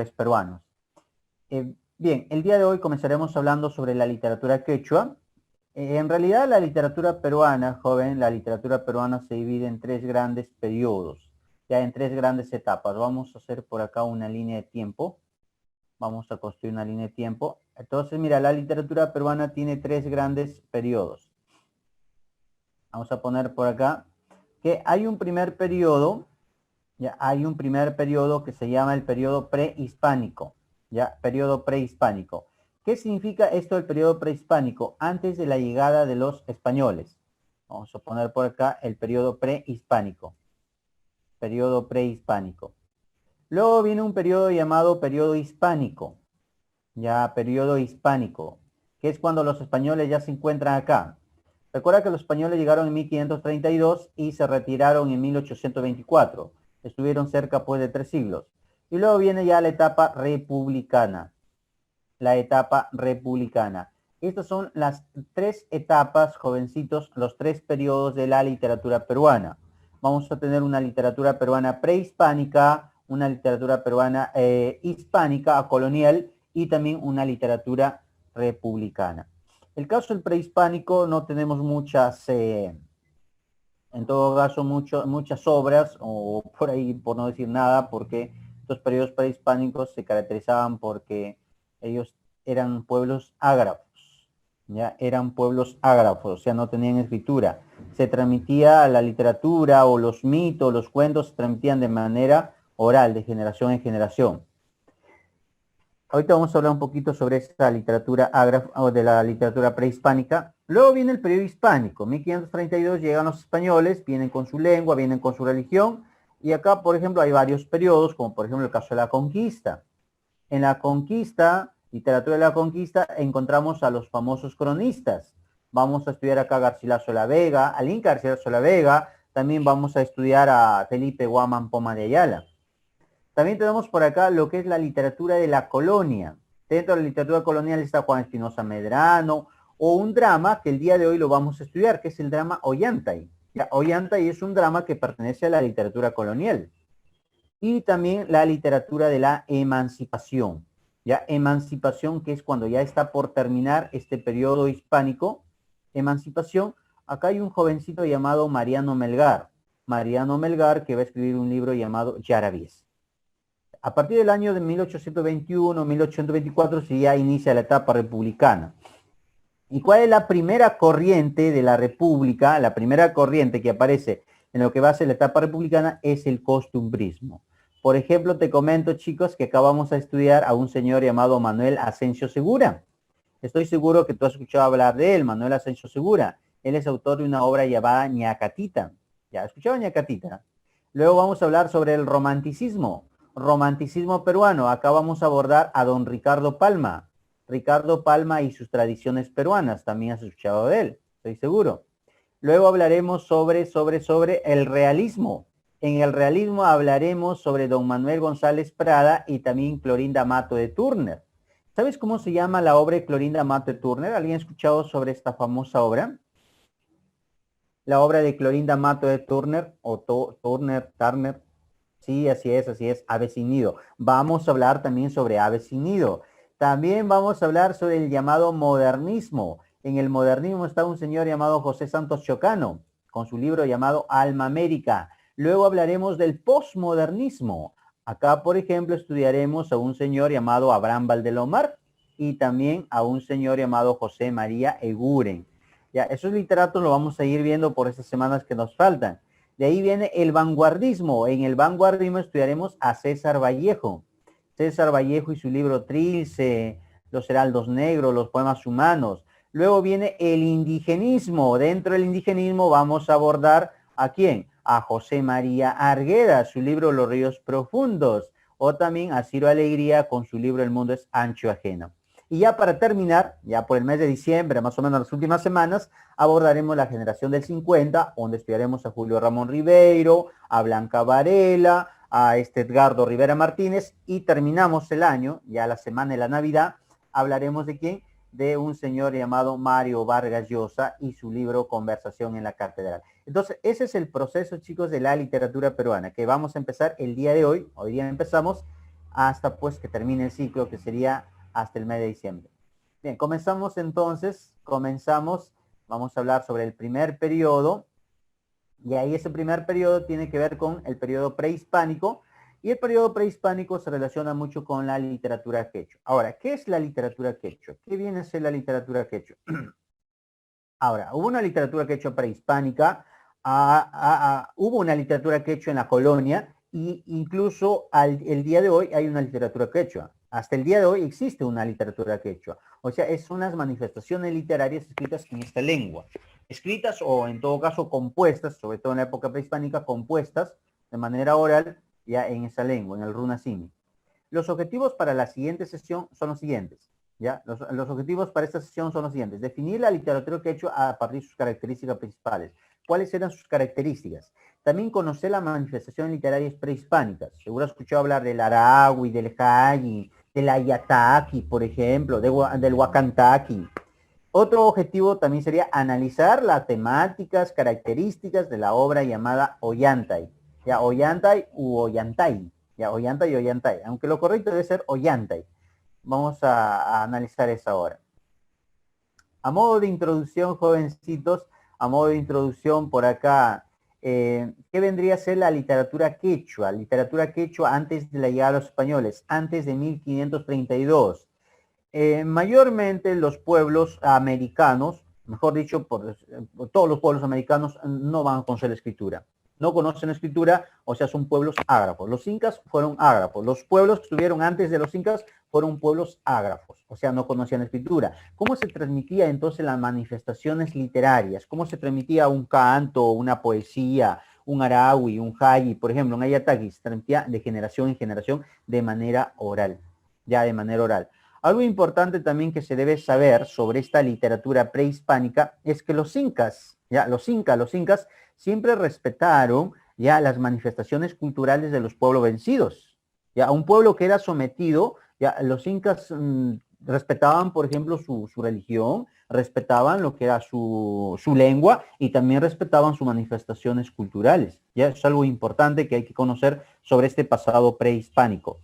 escritores peruanos. Bien, el día de hoy comenzaremos hablando sobre la literatura quechua. En realidad la literatura peruana, joven, la literatura peruana se divide en tres grandes periodos, ya en tres grandes etapas. Vamos a hacer por acá una línea de tiempo. Vamos a construir una línea de tiempo. Entonces, mira, la literatura peruana tiene tres grandes periodos. Vamos a poner por acá que hay un primer periodo, ya hay un primer periodo que se llama el periodo prehispánico, ya, periodo prehispánico. ¿Qué significa esto del periodo prehispánico? Antes de la llegada de los españoles. Vamos a poner por acá el periodo prehispánico. Periodo prehispánico. Luego viene un periodo llamado periodo hispánico. Ya, periodo hispánico, que es cuando los españoles ya se encuentran acá. Recuerda que los españoles llegaron en 1532 y se retiraron en 1824. Estuvieron cerca pues de 3 siglos. Y luego viene ya la etapa republicana. La etapa republicana. Estas son las tres etapas, jovencitos, los tres periodos de la literatura peruana. Vamos a tener una literatura peruana prehispánica, una literatura peruana hispánica, colonial, y también una literatura republicana. El caso del prehispánico no tenemos muchas, en todo caso, muchas obras, o por ahí, por no decir nada, porque estos periodos prehispánicos se caracterizaban porque ellos eran pueblos ágrafos, ya eran pueblos ágrafos, o sea, no tenían escritura. Se transmitía la literatura o los mitos, los cuentos, se transmitían de manera oral, de generación en generación. Ahorita vamos a hablar un poquito sobre esta literatura ágrafa o de la literatura prehispánica. Luego viene el periodo hispánico. 1532 llegan los españoles, vienen con su lengua, vienen con su religión. Y acá, por ejemplo, hay varios periodos, como por ejemplo el caso de la conquista. En la conquista, literatura de la conquista, encontramos a los famosos cronistas. Vamos a estudiar acá a Garcilaso de la Vega, al Inca Garcilaso de la Vega. También vamos a estudiar a Felipe Guamán Poma de Ayala. También tenemos por acá lo que es la literatura de la colonia. Dentro de la literatura colonial está Juan Espinosa Medrano, o un drama que el día de hoy lo vamos a estudiar, que es el drama Ollantay. Ya, Ollantay es un drama que pertenece a la literatura colonial. Y también la literatura de la emancipación. Ya, emancipación, que es cuando ya está por terminar este periodo hispánico. Emancipación, acá hay un jovencito llamado Mariano Melgar. Mariano Melgar, que va a escribir un libro llamado Yaravíes. A partir del año de 1821, 1824, se ya inicia la etapa republicana. ¿Y cuál es la primera corriente de la república? La primera corriente que aparece en lo que va a ser la etapa republicana es el costumbrismo. Por ejemplo, te comento, chicos, que acá vamos a estudiar a un señor llamado Manuel Asensio Segura. Estoy seguro que tú has escuchado hablar de él, Manuel Asensio Segura. Él es autor de una obra llamada Ñacatita. ¿Ya has escuchado Ñacatita? Luego vamos a hablar sobre el romanticismo. Romanticismo peruano. Acá vamos a abordar a don Ricardo Palma. Ricardo Palma y sus tradiciones peruanas. También has escuchado de él, estoy seguro. Luego hablaremos sobre el realismo. En el realismo hablaremos sobre don Manuel González Prada y también Clorinda Mato de Turner. ¿Sabes cómo se llama la obra de Clorinda Mato de Turner? ¿Alguien ha escuchado sobre esta famosa obra? La obra de Clorinda Mato de Turner, o Turner. Sí, así es, Ave sin nido. Vamos a hablar también sobre Ave sin nido. También vamos a hablar sobre el llamado modernismo. En el modernismo está un señor llamado José Santos Chocano, con su libro llamado Alma América. Luego hablaremos del posmodernismo. Acá, por ejemplo, estudiaremos a un señor llamado Abraham Valdelomar y también a un señor llamado José María Eguren. Ya, esos literatos lo vamos a ir viendo por estas semanas que nos faltan. De ahí viene el vanguardismo. En el vanguardismo estudiaremos a César Vallejo. César Vallejo y su libro Trilce, Los Heraldos Negros, Los Poemas Humanos. Luego viene el indigenismo. Dentro del indigenismo vamos a abordar ¿a quién? A José María Argueda, su libro Los Ríos Profundos. O también a Ciro Alegría con su libro El Mundo es Ancho Ajeno. Y ya para terminar, ya por el mes de diciembre, más o menos las últimas semanas, abordaremos la generación del 50, donde estudiaremos a Julio Ramón Ribeiro, a Blanca Varela, a Edgardo Rivera Martínez, y terminamos el año, ya la semana de la Navidad, hablaremos de quién, de un señor llamado Mario Vargas Llosa y su libro Conversación en la Catedral. Entonces, ese es el proceso, chicos, de la literatura peruana, que vamos a empezar el día de hoy. Hoy día empezamos hasta pues que termine el ciclo, que sería hasta el mes de diciembre. Bien, comenzamos entonces, vamos a hablar sobre el primer periodo, y ahí ese primer periodo tiene que ver con el periodo prehispánico, y el periodo prehispánico se relaciona mucho con la literatura quechua. Ahora, ¿qué es la literatura quechua? ¿Qué viene a ser la literatura quechua? Ahora, hubo una literatura quechua prehispánica, hubo una literatura quechua en la colonia, y incluso el día de hoy hay una literatura quechua. Hasta el día de hoy existe una literatura quechua. O sea, es unas manifestaciones literarias escritas en esta lengua. Escritas o en todo caso compuestas, sobre todo en la época prehispánica, compuestas de manera oral ya en esa lengua, en el runasimi. Los objetivos para la siguiente sesión son los siguientes. ¿Ya? Los objetivos para esta sesión son los siguientes. Definir la literatura quechua a partir de sus características principales. ¿Cuáles eran sus características? También conocer las manifestaciones literarias prehispánicas. Seguro has escuchado hablar del Aragui, del Jayi, del Ayataki, por ejemplo, del Huacantaki. Otro objetivo también sería analizar las temáticas, características de la obra llamada Ollantay. Ya, Ollantay u Ollantay. Ya, Ollantay y Ollantay. Aunque lo correcto debe ser Ollantay. Vamos a analizar eso ahora. A modo de introducción, jovencitos, a modo de introducción por acá, ¿qué vendría a ser la literatura quechua? Literatura quechua antes de la llegada de los españoles, antes de 1532. Mayormente los pueblos americanos, mejor dicho, por todos los pueblos americanos no van a conocer la escritura. No conocen la escritura, o sea, son pueblos ágrafos. Los incas fueron ágrafos. Los pueblos que estuvieron antes de los incas fueron pueblos ágrafos, o sea, no conocían la escritura. ¿Cómo se transmitía entonces las manifestaciones literarias? ¿Cómo se transmitía un canto, una poesía, un aragui, un jayi, por ejemplo, un ayataki? Se transmitía de generación en generación de manera oral, ya de manera oral. Algo importante también que se debe saber sobre esta literatura prehispánica es que los incas, ya los incas siempre respetaron ya las manifestaciones culturales de los pueblos vencidos. Ya un pueblo que era sometido, ya los incas respetaban, por ejemplo, su religión, respetaban lo que era su lengua y también respetaban sus manifestaciones culturales. Ya es algo importante que hay que conocer sobre este pasado prehispánico.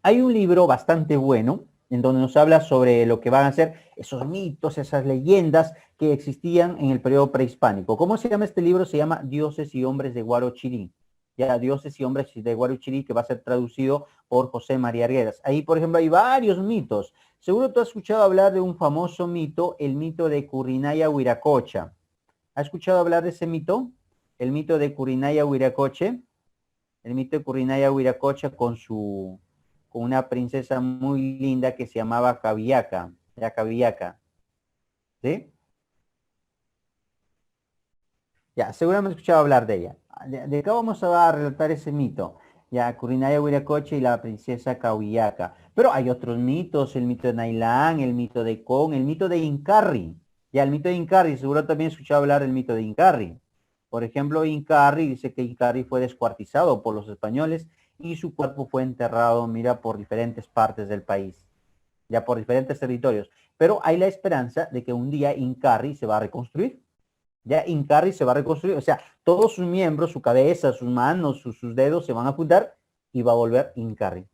Hay un libro bastante bueno en donde nos habla sobre lo que van a ser esos mitos, esas leyendas que existían en el periodo prehispánico. ¿Cómo se llama este libro? Se llama Dioses y Hombres de Guarochirí. Ya, Dioses y Hombres de Guarochirí, que va a ser traducido por José María Arguedas. Ahí, por ejemplo, hay varios mitos. Seguro tú has escuchado hablar de un famoso mito, el mito de Currinaya Huiracocha. ¿Has escuchado hablar de ese mito? El mito de Currinaya Huiracoche. El mito de Currinaya Huiracocha con una princesa muy linda que se llamaba Cavillaca, la Cavillaca, ¿sí? Ya, seguramente he escuchado hablar de ella. De acá vamos a relatar ese mito, ya, Curinaya Huiracocha y la princesa Cavillaca. Pero hay otros mitos, el mito de Nailán, el mito de Con, el mito de Incarri. Ya, el mito de Incarri, seguro también he escuchado hablar del mito de Incarri. Por ejemplo, Incarri dice que Incarri fue descuartizado por los españoles y su cuerpo fue enterrado, mira, por diferentes partes del país, ya por diferentes territorios. Pero hay la esperanza de que un día Incarri se va a reconstruir. Ya Incarri se va a reconstruir, o sea, todos sus miembros, su cabeza, sus manos, sus dedos se van a juntar y va a volver Incarri.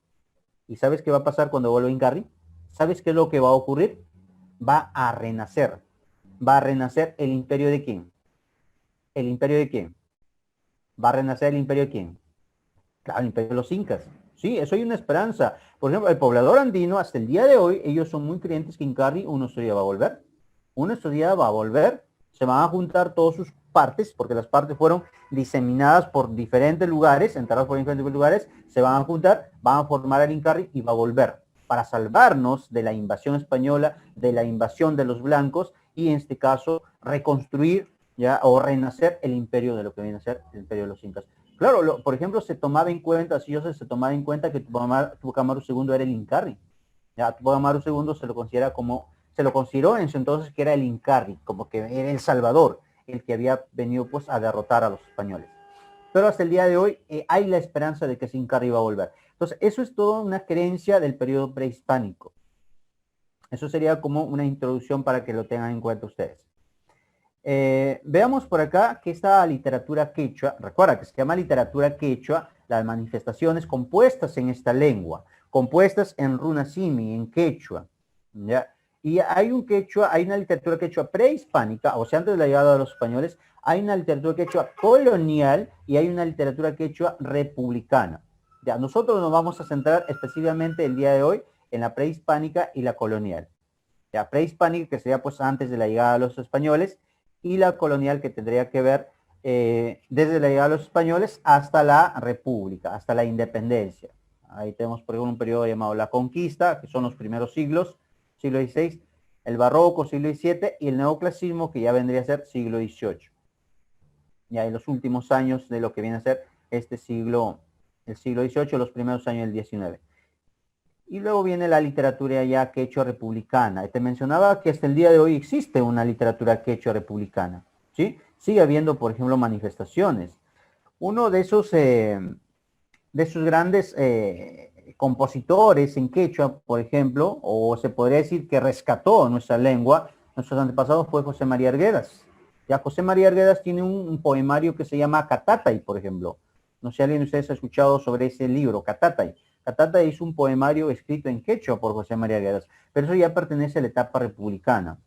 ¿Y sabes qué va a pasar cuando vuelva Incarri? ¿Sabes qué es lo que va a ocurrir? Va a renacer. ¿Va a renacer el imperio de quién? ¿El imperio de quién? ¿Va a renacer el imperio de quién? Claro, el imperio de los incas. Sí, eso hay una esperanza. Por ejemplo, el poblador andino, hasta el día de hoy, ellos son muy creyentes que Incarri uno día va a volver. Uno día va a volver, se van a juntar todas sus partes, porque las partes fueron diseminadas por diferentes lugares, enterradas por diferentes lugares, se van a juntar, van a formar el Incarri y va a volver para salvarnos de la invasión española, de la invasión de los blancos y en este caso reconstruir ya o renacer el imperio de lo que viene a ser el imperio de los incas. Claro, por ejemplo, se tomaba en cuenta, si se tomaba en cuenta que Tupac Amaru II era el Incarri. Ya Tupac Amaru II se lo considera como, se lo consideró en su entonces que era el Incarri, como que era el Salvador, el que había venido pues a derrotar a los españoles. Pero hasta el día de hoy hay la esperanza de que ese Incarri va a volver. Entonces, eso es toda una creencia del periodo prehispánico. Eso sería como una introducción para que lo tengan en cuenta ustedes. Veamos por acá que esta literatura quechua, recuerda que se llama literatura quechua las manifestaciones compuestas en esta lengua, compuestas en runasimi, en quechua, ¿ya? Y hay un quechua, hay una literatura quechua prehispánica, o sea, antes de la llegada de los españoles, hay una literatura quechua colonial y hay una literatura quechua republicana. Ya, nosotros nos vamos a centrar específicamente el día de hoy en la prehispánica y la colonial. La prehispánica, que sería pues antes de la llegada de los españoles, y la colonial, que tendría que ver desde la llegada de los españoles hasta la república, hasta la independencia. Ahí tenemos, por ejemplo, un periodo llamado la conquista, que son los primeros siglos, siglo XVI, el barroco, siglo XVII, y el neoclasismo, que ya vendría a ser siglo XVIII. Ya en los últimos años de lo que viene a ser este siglo, el siglo XVIII, los primeros años del XIX. Y luego viene la literatura ya quechua republicana. Te mencionaba que hasta el día de hoy existe una literatura quechua republicana, ¿sí? Sigue habiendo, por ejemplo, manifestaciones. Uno de esos grandes compositores en quechua, por ejemplo, o se podría decir que rescató nuestra lengua, nuestros antepasados, fue José María Arguedas. Ya José María Arguedas tiene un poemario que se llama Catatay, por ejemplo. No sé si alguien de ustedes ha escuchado sobre ese libro, Catatay. Catatay es un poemario escrito en quechua por José María Arguedas, pero eso ya pertenece a la etapa republicana.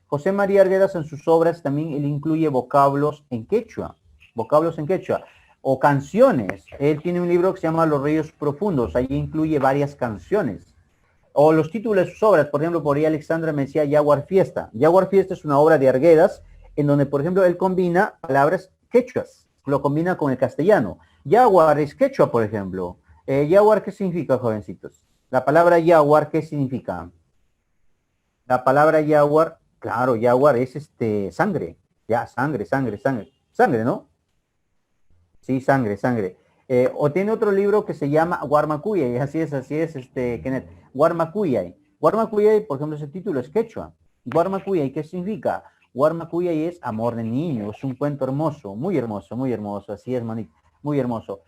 José María Arguedas en sus obras también él incluye vocablos en quechua, o canciones. Él tiene un libro que se llama Los Ríos Profundos, ahí incluye varias canciones. O los títulos de sus obras, por ejemplo, por ahí Alexandra me decía Yaguar Fiesta. Yaguar Fiesta es una obra de Arguedas en donde, por ejemplo, él combina palabras quechuas, lo combina con el castellano. Yaguar es quechua, por ejemplo. Yaguar, ¿qué significa, jovencitos? La palabra yaguar, ¿qué significa? La palabra yaguar, claro, yaguar es sangre. Ya, sangre, sangre, sangre. Sangre, ¿no? Sí, sangre, sangre. O tiene otro libro que se llama Guarmacuyay, así es, Kenneth. Guarmacuyay. Guarmacuyay, por ejemplo, ese título es quechua. Guarmacuyay, ¿qué significa? Guarmacuyay es amor de niño, es un cuento hermoso, así es, manito, muy hermoso.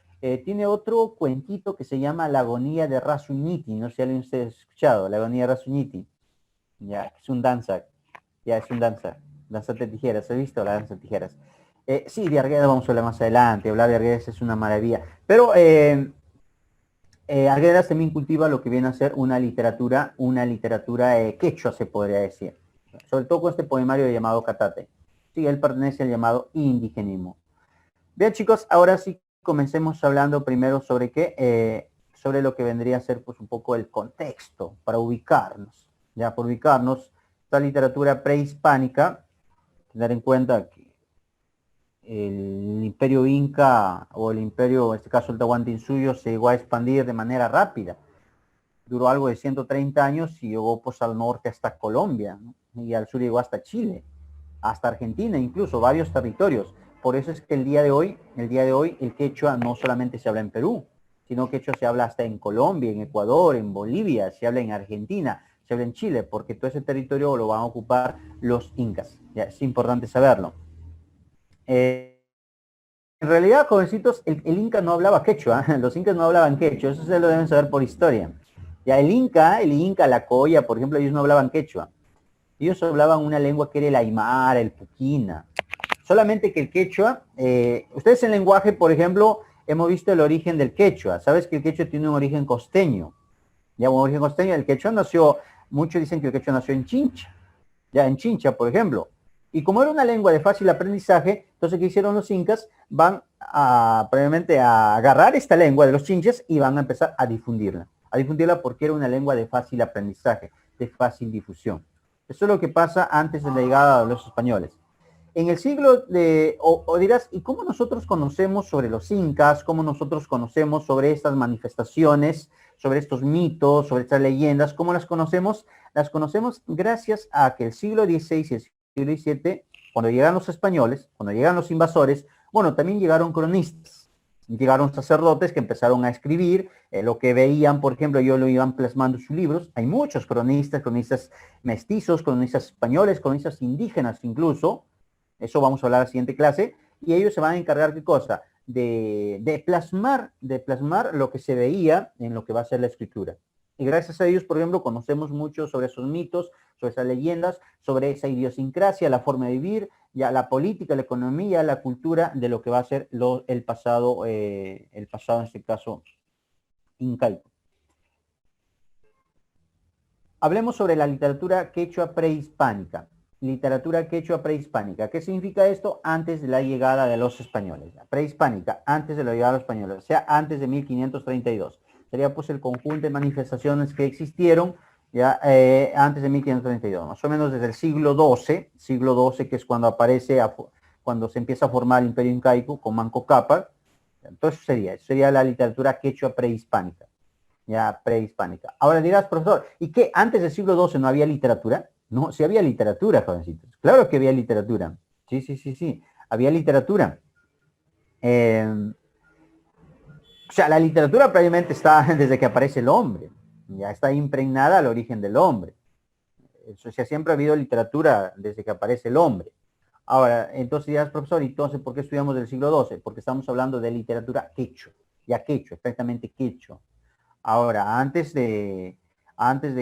Tiene otro cuentito que se llama La agonía de Rasuñiti, no sé si alguien de ustedes ha escuchado, La agonía de Rasuñiti. Ya, es un danza, ya es un danza de tijeras, ¿has visto la danza de tijeras? Sí, de Arguedas vamos a hablar más adelante, hablar de Arguedas es una maravilla, pero Arguedas también cultiva lo que viene a ser una literatura quechua, se podría decir, sobre todo con este poemario llamado Catate. Sí, él pertenece al llamado indigenismo. Bien, chicos, ahora sí comencemos hablando primero sobre sobre lo que vendría a ser pues un poco el contexto para ubicarnos. Ya por ubicarnos, esta literatura prehispánica, tener en cuenta que el imperio inca o el imperio, en este caso el Tahuantinsuyo, se llegó a expandir de manera rápida. Duró algo de 130 años y llegó pues al norte hasta Colombia, ¿no? Y al sur llegó hasta Chile, hasta Argentina, incluso varios territorios. Por eso es que el día de hoy, el quechua no solamente se habla en Perú, sino que quechua se habla hasta en Colombia, en Ecuador, en Bolivia, se habla en Argentina, se habla en Chile, porque todo ese territorio lo van a ocupar los incas. Ya, es importante saberlo. En realidad, jovencitos, el inca no hablaba quechua, los incas no hablaban quechua, eso se lo deben saber por historia. Ya el inca, la coya, por ejemplo, ellos no hablaban quechua. Ellos hablaban una lengua que era el aymara, el puquina. Solamente que el quechua, ustedes en lenguaje, por ejemplo, hemos visto el origen del quechua. Sabes que el quechua tiene un origen costeño. Ya un origen costeño, el quechua nació, muchos dicen que el quechua nació en Chincha. Ya en Chincha, por ejemplo. Y como era una lengua de fácil aprendizaje, entonces, ¿qué hicieron los incas? Van previamente a agarrar esta lengua de los chinches y van a empezar a difundirla. A difundirla porque era una lengua de fácil aprendizaje, de fácil difusión. Eso es lo que pasa antes de la llegada de los españoles. En el siglo de, o dirás, ¿y cómo nosotros conocemos sobre los incas? ¿Cómo nosotros conocemos sobre estas manifestaciones, sobre estos mitos, sobre estas leyendas? ¿Cómo las conocemos? Las conocemos gracias a que el siglo XVI y el siglo XVII, cuando llegan los españoles, cuando llegan los invasores, bueno, también llegaron cronistas, llegaron sacerdotes que empezaron a escribir lo que veían, por ejemplo, ellos lo iban plasmando en sus libros. Hay muchos cronistas mestizos, cronistas españoles, cronistas indígenas incluso. Eso vamos a hablar en la siguiente clase. Y ellos se van a encargar, ¿qué cosa? De plasmar lo que se veía en lo que va a ser la escritura. Y gracias a ellos, por ejemplo, conocemos mucho sobre esos mitos, sobre esas leyendas, sobre esa idiosincrasia, la forma de vivir, ya la política, la economía, la cultura de lo que va a ser el pasado en este caso incaico. Hablemos sobre la literatura quechua prehispánica. Literatura quechua prehispánica. ¿Qué significa esto? Antes de la llegada de los españoles. Prehispánica, antes de la llegada de los españoles, o sea, antes de 1532. Sería pues el conjunto de manifestaciones que existieron ya antes de 1532, más o menos desde el siglo XII, que es cuando aparece, cuando se empieza a formar el imperio incaico con Manco Cápac. Entonces sería la literatura quechua prehispánica. Ya prehispánica. Ahora dirás, profesor, ¿y qué? ¿Antes del siglo XII no había literatura? No, sí había literatura, jovencitos. Claro que había literatura. Sí, sí, sí, sí. Había literatura. O sea, la literatura probablemente está desde que aparece el hombre. Ya está impregnada al origen del hombre. O sea, siempre ha habido literatura desde que aparece el hombre. Ahora, entonces dirás, profesor, entonces, ¿por qué estudiamos del siglo XII? Porque estamos hablando de literatura quechua. Ya quechua, exactamente quechua. Ahora, antes de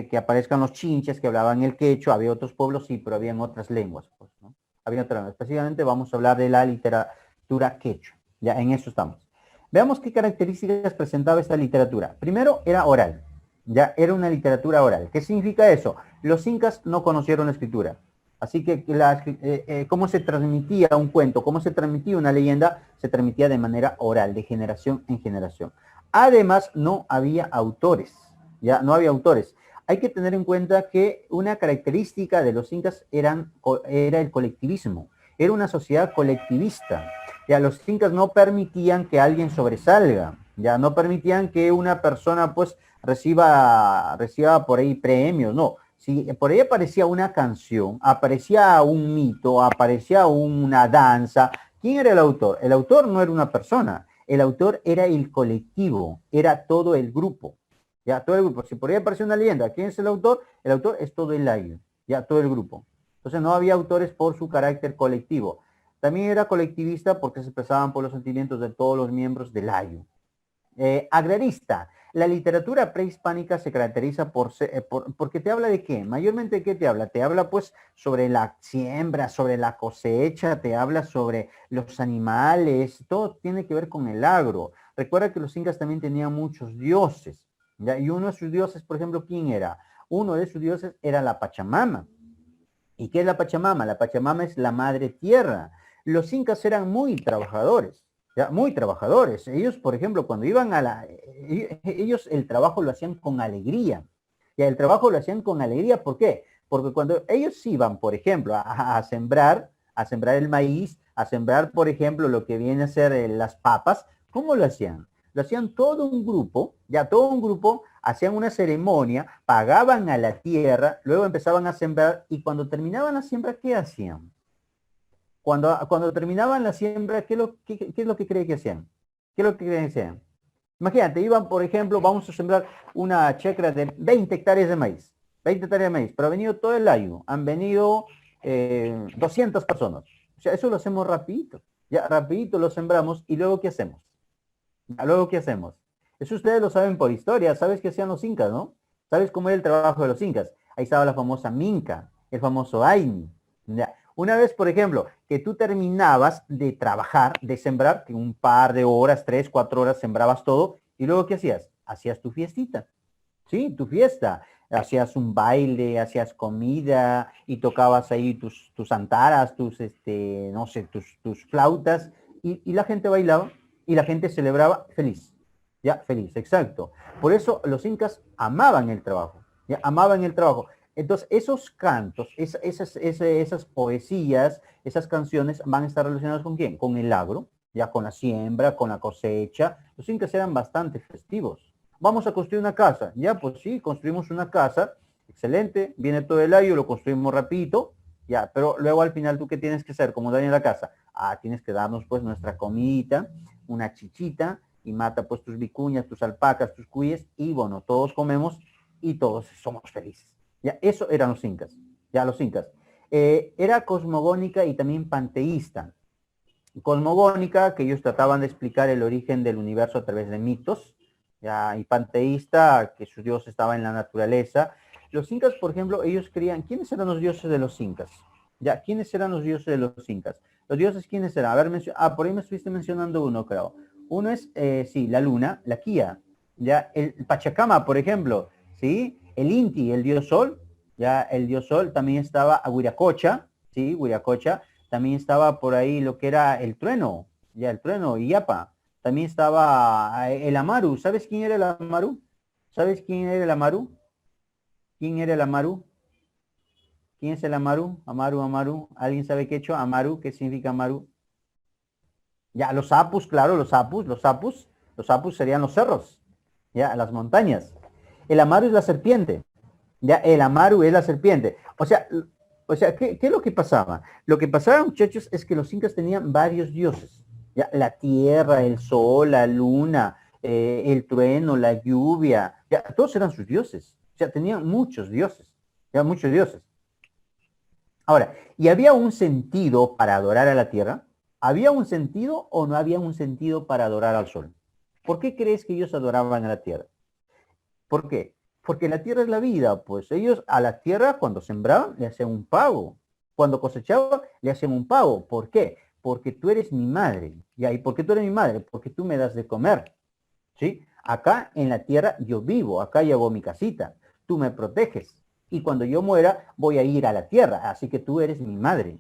que aparezcan los chinches que hablaban el quechua, había otros pueblos, sí, pero habían otras lenguas, pues, ¿no? Había otras. Específicamente vamos a hablar de la literatura quechua. Ya en eso estamos. Veamos qué características presentaba esta literatura. Primero, era oral. Ya era una literatura oral. ¿Qué significa eso? Los incas no conocieron la escritura. Así que cómo se transmitía un cuento, cómo se transmitía una leyenda, se transmitía de manera oral, de generación en generación. Además, no había autores, ya no había autores. Hay que tener en cuenta que una característica de los incas era el colectivismo, era una sociedad colectivista. Ya los incas no permitían que alguien sobresalga, ya no permitían que una persona pues reciba por ahí premios, no. Si por ahí aparecía una canción, aparecía un mito, aparecía una danza, ¿quién era el autor? El autor no era una persona, el autor era el colectivo, era todo el grupo. Ya, todo el grupo. Si por ahí aparece una leyenda, ¿quién es el autor? El autor es todo el año, ya, todo el grupo. Entonces no había autores por su carácter colectivo. También era colectivista porque se expresaban por los sentimientos de todos los miembros del año. Agrarista. La literatura prehispánica se caracteriza porque te habla de qué. Mayormente, ¿de qué te habla? Te habla pues sobre la siembra, sobre la cosecha, te habla sobre los animales, todo tiene que ver con el agro. Recuerda que los incas también tenían muchos dioses, ¿ya? Y uno de sus dioses, por ejemplo, ¿quién era? Uno de sus dioses era la Pachamama. ¿Y qué es la Pachamama? La Pachamama es la madre tierra. Los incas eran muy trabajadores, ya, muy trabajadores. Ellos, por ejemplo, cuando iban ellos el trabajo lo hacían con alegría. Y el trabajo lo hacían con alegría, ¿por qué? Porque cuando ellos iban, por ejemplo, a sembrar el maíz, a sembrar, por ejemplo, lo que viene a ser las papas, ¿cómo lo hacían? Lo hacían todo un grupo, ya todo un grupo, hacían una ceremonia, pagaban a la tierra, luego empezaban a sembrar y cuando terminaban la siembra, ¿qué hacían? Cuando terminaban la siembra, ¿qué es lo que cree que hacían? ¿Qué es lo que creen que hacían? Imagínate, iban, por ejemplo, vamos a sembrar una chacra de 20 hectáreas de maíz, 20 hectáreas de maíz, pero ha venido todo el año, han venido 200 personas. O sea, eso lo hacemos rapidito, ya rapidito lo sembramos y luego ¿qué hacemos? Luego, ¿qué hacemos? Eso ustedes lo saben por historia, ¿sabes qué hacían los incas, no? ¿Sabes cómo era el trabajo de los incas? Ahí estaba la famosa minca, el famoso aini. Ya. Una vez, por ejemplo, que tú terminabas de trabajar, de sembrar, que un par de horas, 3, 4 horas, sembrabas todo, y luego, ¿qué hacías? Hacías tu fiestita, ¿sí? Tu fiesta. Hacías un baile, hacías comida, y tocabas ahí tus antaras, no sé, tus flautas, y la gente bailaba, y la gente celebraba feliz. Ya, feliz, exacto. Por eso los incas amaban el trabajo, ya, amaban el trabajo. Entonces, esos cantos, esas poesías, esas canciones van a estar relacionadas con quién? Con el agro, ya con la siembra, con la cosecha. Los incas eran bastante festivos. Vamos a construir una casa. Ya, pues sí, construimos una casa. Excelente. Viene todo el año, lo construimos rapidito. Ya, pero luego al final tú qué tienes que hacer como dueño de la casa. Tienes que darnos pues nuestra comidita, una chichita, y mata pues tus vicuñas, tus alpacas, tus cuyes, y bueno, todos comemos y todos somos felices. Ya, eso eran los incas. Ya, los incas. Era cosmogónica y también panteísta. Cosmogónica, que ellos trataban de explicar el origen del universo a través de mitos, ya, y panteísta, que su dios estaba en la naturaleza. Los incas, por ejemplo, ellos creían, ¿quiénes eran los dioses de los incas? Ya, ¿quiénes eran los dioses de los incas? Los dioses, ¿quiénes eran? A ver, por ahí me estuviste mencionando uno, creo. Uno es, sí, la luna, la Kia, ya, el Pachacama, por ejemplo, ¿sí? El Inti, el dios sol, ya, el dios sol, también estaba a Huiracocha, ¿sí? Huiracocha, también estaba por ahí lo que era el trueno, ya, el trueno, Iyapa, también estaba el Amaru. ¿Sabes quién era el Amaru? ¿Sabes quién era el Amaru? ¿Quién era el Amaru? ¿Quién es el Amaru? Amaru, Amaru. ¿Alguien sabe qué hecho? Amaru, ¿qué significa Amaru? Ya, los sapus, claro, los sapus serían los cerros, ya, las montañas. El Amaru es la serpiente, ya, el Amaru es la serpiente. ¿qué es lo que pasaba? Lo que pasaba, muchachos, es que los incas tenían varios dioses, ya, la tierra, el sol, la luna, el trueno, la lluvia, ya, todos eran sus dioses, o sea, tenían muchos dioses, ya, muchos dioses. Ahora, ¿y había un sentido para adorar a la tierra? ¿Había un sentido o no había un sentido para adorar al sol? ¿Por qué crees que ellos adoraban a la tierra? ¿Por qué? Porque la tierra es la vida, pues ellos a la tierra cuando sembraban le hacían un pago, cuando cosechaban le hacían un pago. ¿Por qué? Porque tú eres mi madre. ¿Y por qué tú eres mi madre? Porque tú me das de comer. ¿Sí? Acá en la tierra yo vivo, acá llevo mi casita, tú me proteges. Y cuando yo muera voy a ir a la tierra, así que tú eres mi madre.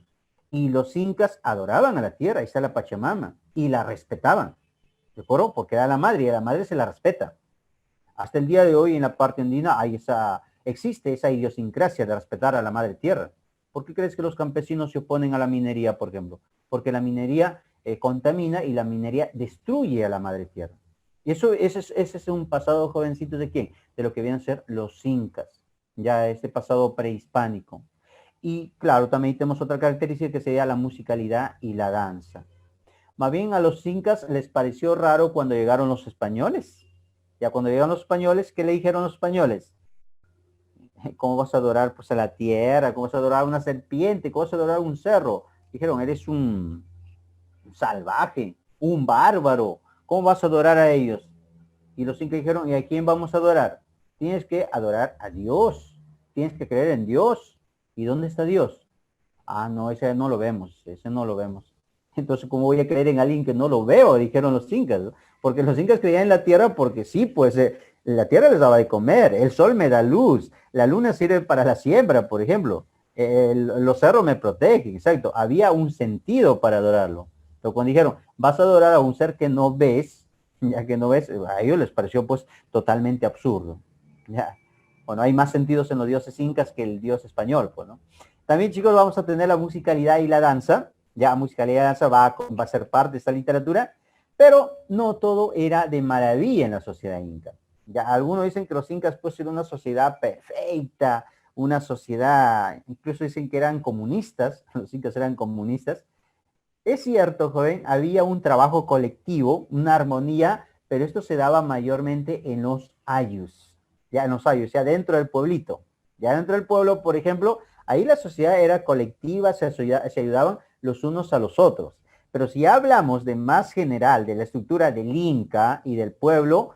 Y los incas adoraban a la tierra, ahí está la Pachamama, y la respetaban. ¿De acuerdo? Porque era la madre y a la madre se la respeta. Hasta el día de hoy en la parte andina existe esa idiosincrasia de respetar a la madre tierra. ¿Por qué crees que los campesinos se oponen a la minería, por ejemplo? Porque la minería contamina y la minería destruye a la madre tierra. Y ese es un pasado, jovencito, ¿de quién? De lo que vienen a ser los incas, ya este pasado prehispánico. Y claro, también tenemos otra característica que sería la musicalidad y la danza. Más bien a los incas les pareció raro cuando llegaron los españoles. Ya cuando llegaron los españoles, ¿qué le dijeron los españoles? ¿Cómo vas a adorar pues a la tierra? ¿Cómo vas a adorar a una serpiente? ¿Cómo vas a adorar a un cerro? Dijeron, eres un salvaje, un bárbaro. ¿Cómo vas a adorar a ellos? Y los incas dijeron, ¿y a quién vamos a adorar? Tienes que adorar a Dios. Tienes que creer en Dios. ¿Y dónde está Dios? Ah, no, ese no lo vemos, ese no lo vemos. Entonces, ¿cómo voy a creer en alguien que no lo veo? Dijeron los incas, ¿no? Porque los incas creían en la tierra porque sí, pues la tierra les daba de comer, el sol me da luz, la luna sirve para la siembra, por ejemplo, los cerros me protegen, exacto. Había un sentido para adorarlo. Pero cuando dijeron, vas a adorar a un ser que no ves, ya que no ves, a ellos les pareció pues totalmente absurdo. Ya. Bueno, hay más sentidos en los dioses incas que el dios español, pues, ¿no? También, chicos, vamos a tener la musicalidad y la danza. Ya, musicalidad y danza va a ser parte de esta literatura, pero no todo era de maravilla en la sociedad inca. Ya, algunos dicen que los incas pues eran una sociedad perfecta, una sociedad, incluso dicen que eran comunistas, los incas eran comunistas. Es cierto, joven, había un trabajo colectivo, una armonía, pero esto se daba mayormente en los ayus, ya en los ayus, ya dentro del pueblito. Ya dentro del pueblo, por ejemplo, ahí la sociedad era colectiva, se ayudaban los unos a los otros. Pero si hablamos de más general, de la estructura del Inca y del pueblo,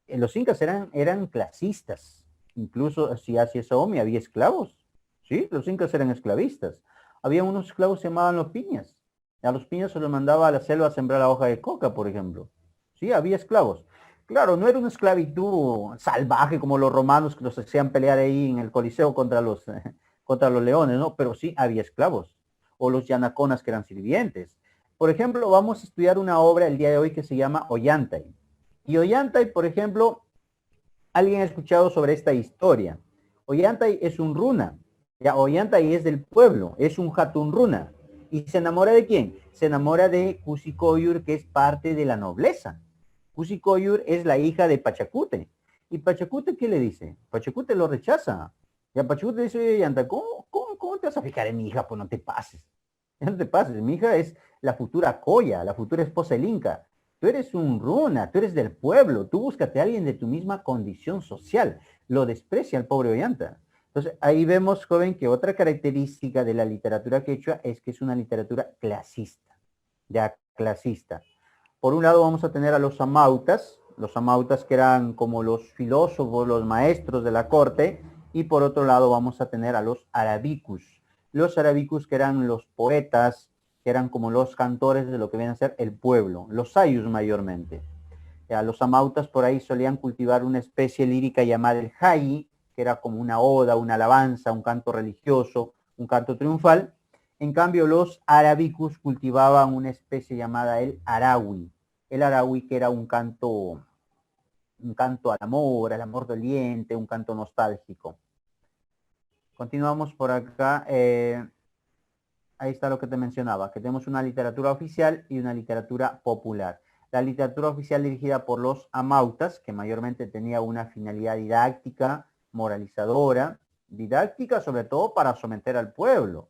los incas eran clasistas. Incluso si hacia Saomi había esclavos. Sí, los incas eran esclavistas. Había unos esclavos que se llamaban los piñas. A los piñas se los mandaba a la selva a sembrar la hoja de coca, por ejemplo. Sí, había esclavos. Claro, no era una esclavitud salvaje como los romanos que los hacían pelear ahí en el Coliseo contra los leones, ¿no? Pero sí había esclavos. O los yanaconas que eran sirvientes. Por ejemplo, vamos a estudiar una obra el día de hoy que se llama Ollantay. Y Ollantay, por ejemplo, ¿alguien ha escuchado sobre esta historia? Ollantay es un runa. Ya, Ollantay es del pueblo, es un hatun runa. ¿Y se enamora de quién? Se enamora de Kusikoyur, que es parte de la nobleza. Kusikoyur es la hija de Pachacute. ¿Y Pachacute qué le dice? Pachacute lo rechaza. Y a Pachacute dice, oye, Ollantay, ¿cómo te vas a fijar en mi hija? Pues no te pases. No te pases, mi hija es la futura Coya, la futura esposa del Inca. Tú eres un runa, tú eres del pueblo, tú búscate a alguien de tu misma condición social. Lo desprecia el pobre Ollanta. Entonces, ahí vemos, joven, que otra característica de la literatura quechua es que es una literatura clasista, ya clasista. Por un lado vamos a tener a los amautas, los amautas que eran como los filósofos, los maestros de la corte, y por otro lado vamos a tener a los arabicus. Los arabicus que eran los poetas, que eran como los cantores de lo que viene a ser el pueblo, los ayus mayormente. Ya, los amautas por ahí solían cultivar una especie lírica llamada el hayi, que era como una oda, una alabanza, un canto religioso, un canto triunfal. En cambio, los arabicus cultivaban una especie llamada el arawi. El arawi que era un canto al amor doliente, un canto nostálgico. Continuamos por acá. Ahí está lo que te mencionaba, que tenemos una literatura oficial y una literatura popular. La literatura oficial dirigida por los amautas, que mayormente tenía una finalidad didáctica, moralizadora, didáctica sobre todo para someter al pueblo.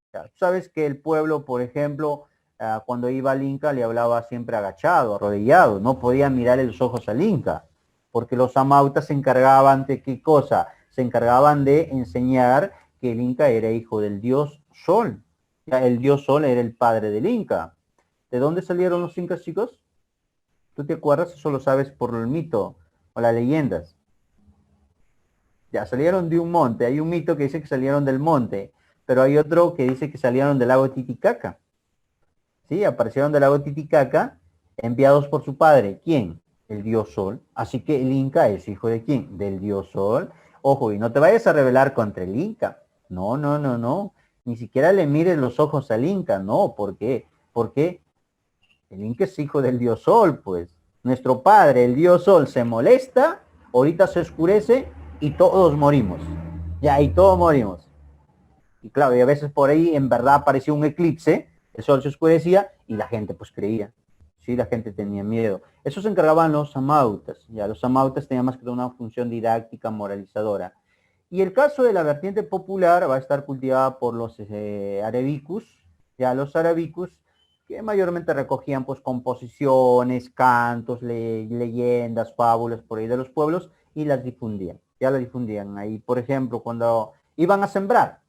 O sea, sabes que el pueblo, por ejemplo, cuando iba al Inca le hablaba siempre agachado, arrodillado, no podía mirarle los ojos al Inca, porque los amautas se encargaban de qué cosa, se encargaban de enseñar que el Inca era hijo del dios Sol. Ya, el dios Sol era el padre del Inca. ¿De dónde salieron los incas, chicos? ¿Tú te acuerdas? Eso lo sabes por el mito o las leyendas. Ya, salieron de un monte. Hay un mito que dice que salieron del monte, pero hay otro que dice que salieron del lago Titicaca. Sí, aparecieron del lago Titicaca enviados por su padre. ¿Quién? El dios Sol. Así que el Inca es hijo de quién? Del dios Sol. Ojo, y no te vayas a rebelar contra el Inca. No, no, no, no. Ni siquiera le mires los ojos al Inca. No, ¿por qué? Porque el Inca es hijo del dios Sol, pues. Nuestro padre, el dios Sol, se molesta, ahorita se oscurece y todos morimos. Ya, y todos morimos. Y claro, y a veces por ahí en verdad apareció un eclipse, el sol se oscurecía y la gente pues creía. Sí, la gente tenía miedo. Eso se encargaban los amautas. Ya, los amautas tenían más que una función didáctica, moralizadora. Y el caso de la vertiente popular va a estar cultivada por los arabicus, ya los arabicus, que mayormente recogían pues composiciones, cantos, leyendas, fábulas por ahí de los pueblos y las difundían. Ya las difundían ahí, por ejemplo, cuando iban a sembrar,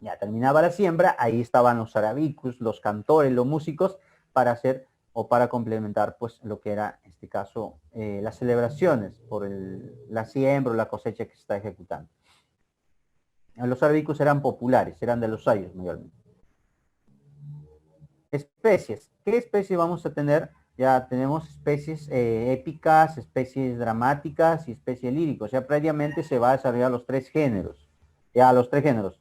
ya terminaba la siembra, ahí estaban los arabicus, los cantores, los músicos, para hacer o para complementar pues lo que era, en este caso, las celebraciones por la siembra o la cosecha que se está ejecutando. Los arabicus eran populares, eran de los ayos mayormente. Especies. ¿Qué especies vamos a tener? Ya tenemos especies épicas, especies dramáticas y especies líricas. O sea, previamente se va a desarrollar los tres géneros. Ya, los tres géneros.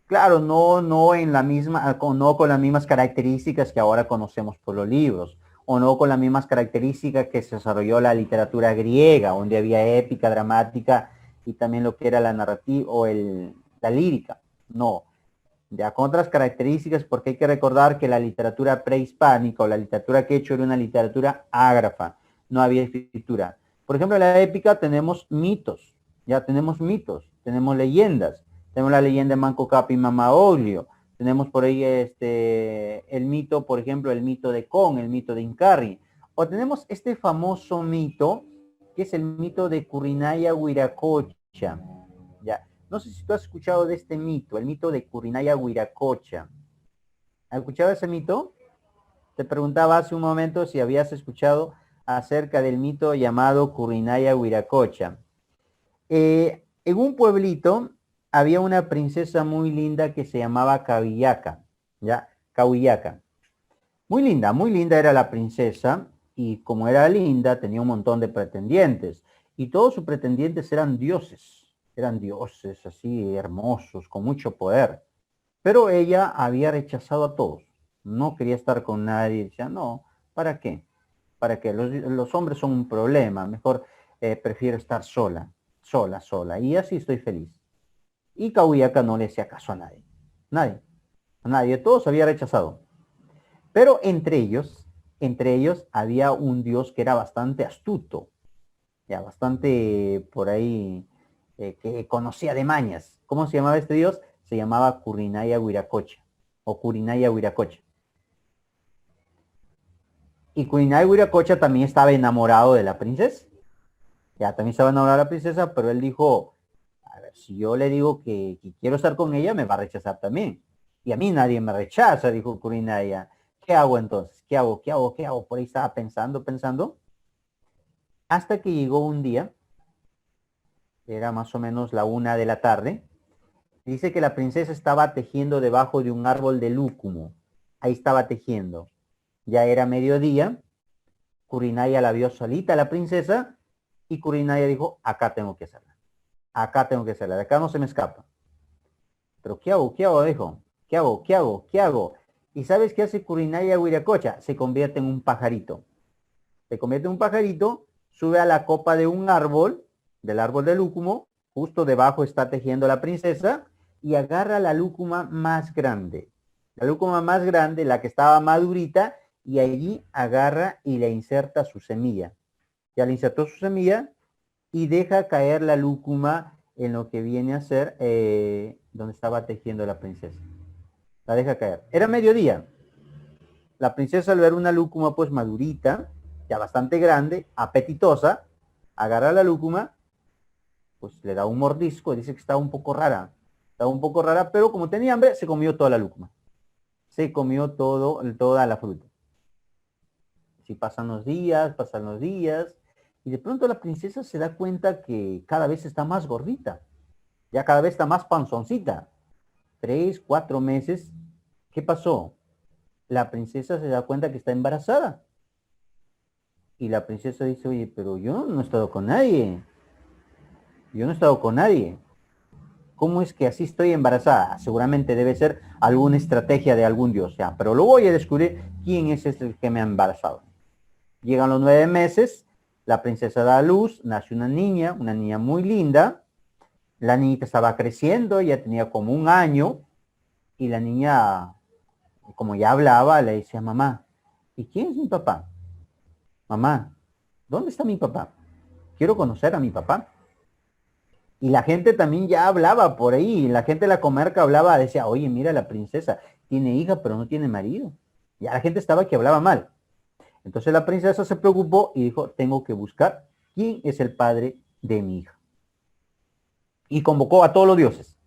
Claro, no en la misma, no con las mismas características que ahora conocemos por los libros, o no con las mismas características que se desarrolló la literatura griega, donde había épica, dramática y también lo que era la narrativa o la lírica. No, ya con otras características, porque hay que recordar que la literatura prehispánica o la literatura quechua era una literatura ágrafa, no había escritura. Por ejemplo, en la épica tenemos mitos, ya tenemos mitos, tenemos leyendas, tenemos la leyenda de Manco Cápac y Mama Oglio, tenemos por ahí el mito, por ejemplo, el mito de Con, el mito de Incarri, o tenemos este famoso mito, que es el mito de Curinaya Huiracocha, ya. No sé si tú has escuchado de este mito, el mito de Curinaya Huiracocha. ¿Has escuchado ese mito? Te preguntaba hace un momento si habías escuchado acerca del mito llamado Curinaya Huiracocha. En un pueblito había una princesa muy linda que se llamaba Cavillaca, ¿ya? Cahuillaca. Muy linda era la princesa y como era linda tenía un montón de pretendientes y todos sus pretendientes eran dioses así hermosos, con mucho poder. Pero ella había rechazado a todos, no quería estar con nadie, decía, no, ¿para qué? ¿Para qué? Los hombres son un problema, mejor prefiero estar sola, sola, y así estoy feliz. Y Cahuillaca no le hacía caso a nadie, a nadie, todos había rechazado. Pero entre ellos había un dios que era bastante astuto, ya bastante por ahí, que conocía de mañas. ¿Cómo se llamaba este dios? Se llamaba Curinaya Huiracocha, o Curinaya Huiracocha. Y Curinaya Huiracocha también estaba enamorado de la princesa. Ya también estaba enamorado de la princesa, pero él dijo, a ver, si yo le digo que quiero estar con ella, me va a rechazar también. Y a mí nadie me rechaza, dijo Curinaya. ¿Qué hago entonces? ¿Qué hago? Por ahí estaba pensando. Hasta que llegó un día, era más o menos la 1 de la tarde, dice que la princesa estaba tejiendo debajo de un árbol de lúcumo. Ahí estaba tejiendo. Ya era mediodía, Kurinaya la vio solita, la princesa, y Kurinaya dijo, acá tengo que hacerla. Acá tengo que hacerla, de acá no se me escapa. Pero ¿qué hago? ¿Qué hago? Dijo. ¿Qué hago? ¿Qué hago? ¿Qué hago? ¿Y sabes qué hace Kurinaya Huiracocha? Se convierte en un pajarito. Se convierte en un pajarito, sube a la copa de un árbol, del árbol de lúcumo, justo debajo está tejiendo la princesa, y agarra la lúcuma más grande. La lúcuma más grande, la que estaba madurita, y allí agarra y le inserta su semilla. Ya le insertó su semilla y deja caer la lúcuma en lo que viene a ser donde estaba tejiendo la princesa. La deja caer. Era mediodía. La princesa al ver una lúcuma pues madurita, ya bastante grande, apetitosa, agarra la lúcuma, pues le da un mordisco, dice que estaba un poco rara. Estaba un poco rara, pero como tenía hambre, se comió toda la lúcuma. Se comió toda la fruta. Si pasan los días, y de pronto la princesa se da cuenta que cada vez está más gordita. Ya cada vez está más panzoncita. 3, 4 meses. ¿Qué pasó? La princesa se da cuenta que está embarazada. Y la princesa dice, oye, pero yo no he estado con nadie. Yo no he estado con nadie. ¿Cómo es que así estoy embarazada? Seguramente debe ser alguna estrategia de algún dios. Ya, pero lo voy a descubrir quién es este que me ha embarazado. Llegan los 9 meses, la princesa da a luz, nace una niña muy linda. La niñita estaba creciendo, ya tenía como 1 año. Y la niña, como ya hablaba, le decía, mamá, ¿y quién es mi papá? Mamá, ¿dónde está mi papá? Quiero conocer a mi papá. Y la gente también ya hablaba por ahí, la gente de la comarca hablaba, decía, oye, mira, la princesa tiene hija, pero no tiene marido. Ya la gente estaba que hablaba mal. Entonces la princesa se preocupó y dijo, tengo que buscar quién es el padre de mi hija. Y convocó a todos los dioses.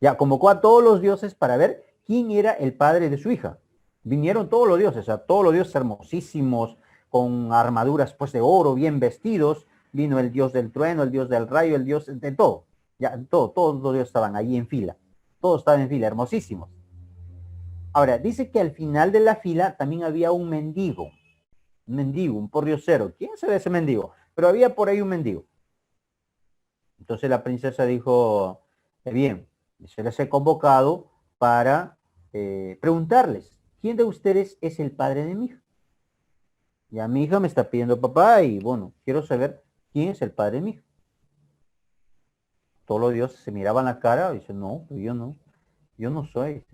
Ya convocó a todos los dioses para ver quién era el padre de su hija. Vinieron todos los dioses, o sea, todos los dioses hermosísimos, con armaduras pues de oro, bien vestidos. Vino el dios del trueno, el dios del rayo, el dios de todo. Ya, todos los dioses estaban ahí en fila. Todos estaban en fila, hermosísimos. Ahora, dice que al final de la fila también había un mendigo, un pordiosero. ¿Quién será ese mendigo? Pero había por ahí un mendigo. Entonces la princesa dijo, bien, se les he convocado para preguntarles, ¿quién de ustedes es el padre de mi hija? Ya mi hija me está pidiendo papá y bueno, quiero saber quién es el padre de mi hija. Todos los dioses se miraban la cara y dicen, no, pues yo no soy,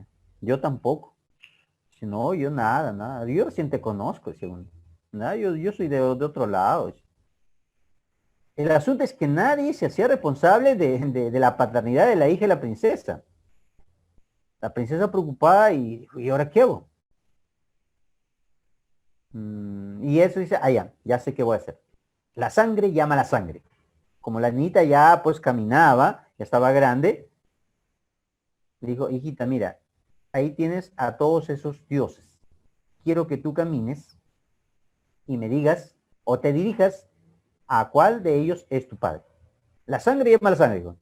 yo tampoco. Dice, no, yo nada, yo recién te conozco, dice uno. Nada, yo soy de otro lado. Dice. El asunto es que nadie se hacía responsable de la paternidad de la hija de la princesa. La princesa preocupada y dijo, ¿y ahora qué hago? Y eso dice, ya sé qué voy a hacer. La sangre llama a la sangre. Como la niñita ya pues caminaba, ya estaba grande, le dijo, hijita, mira, ahí tienes a todos esos dioses. Quiero que tú camines y me digas o te dirijas a cuál de ellos es tu padre. La sangre llama a la sangre, dijo.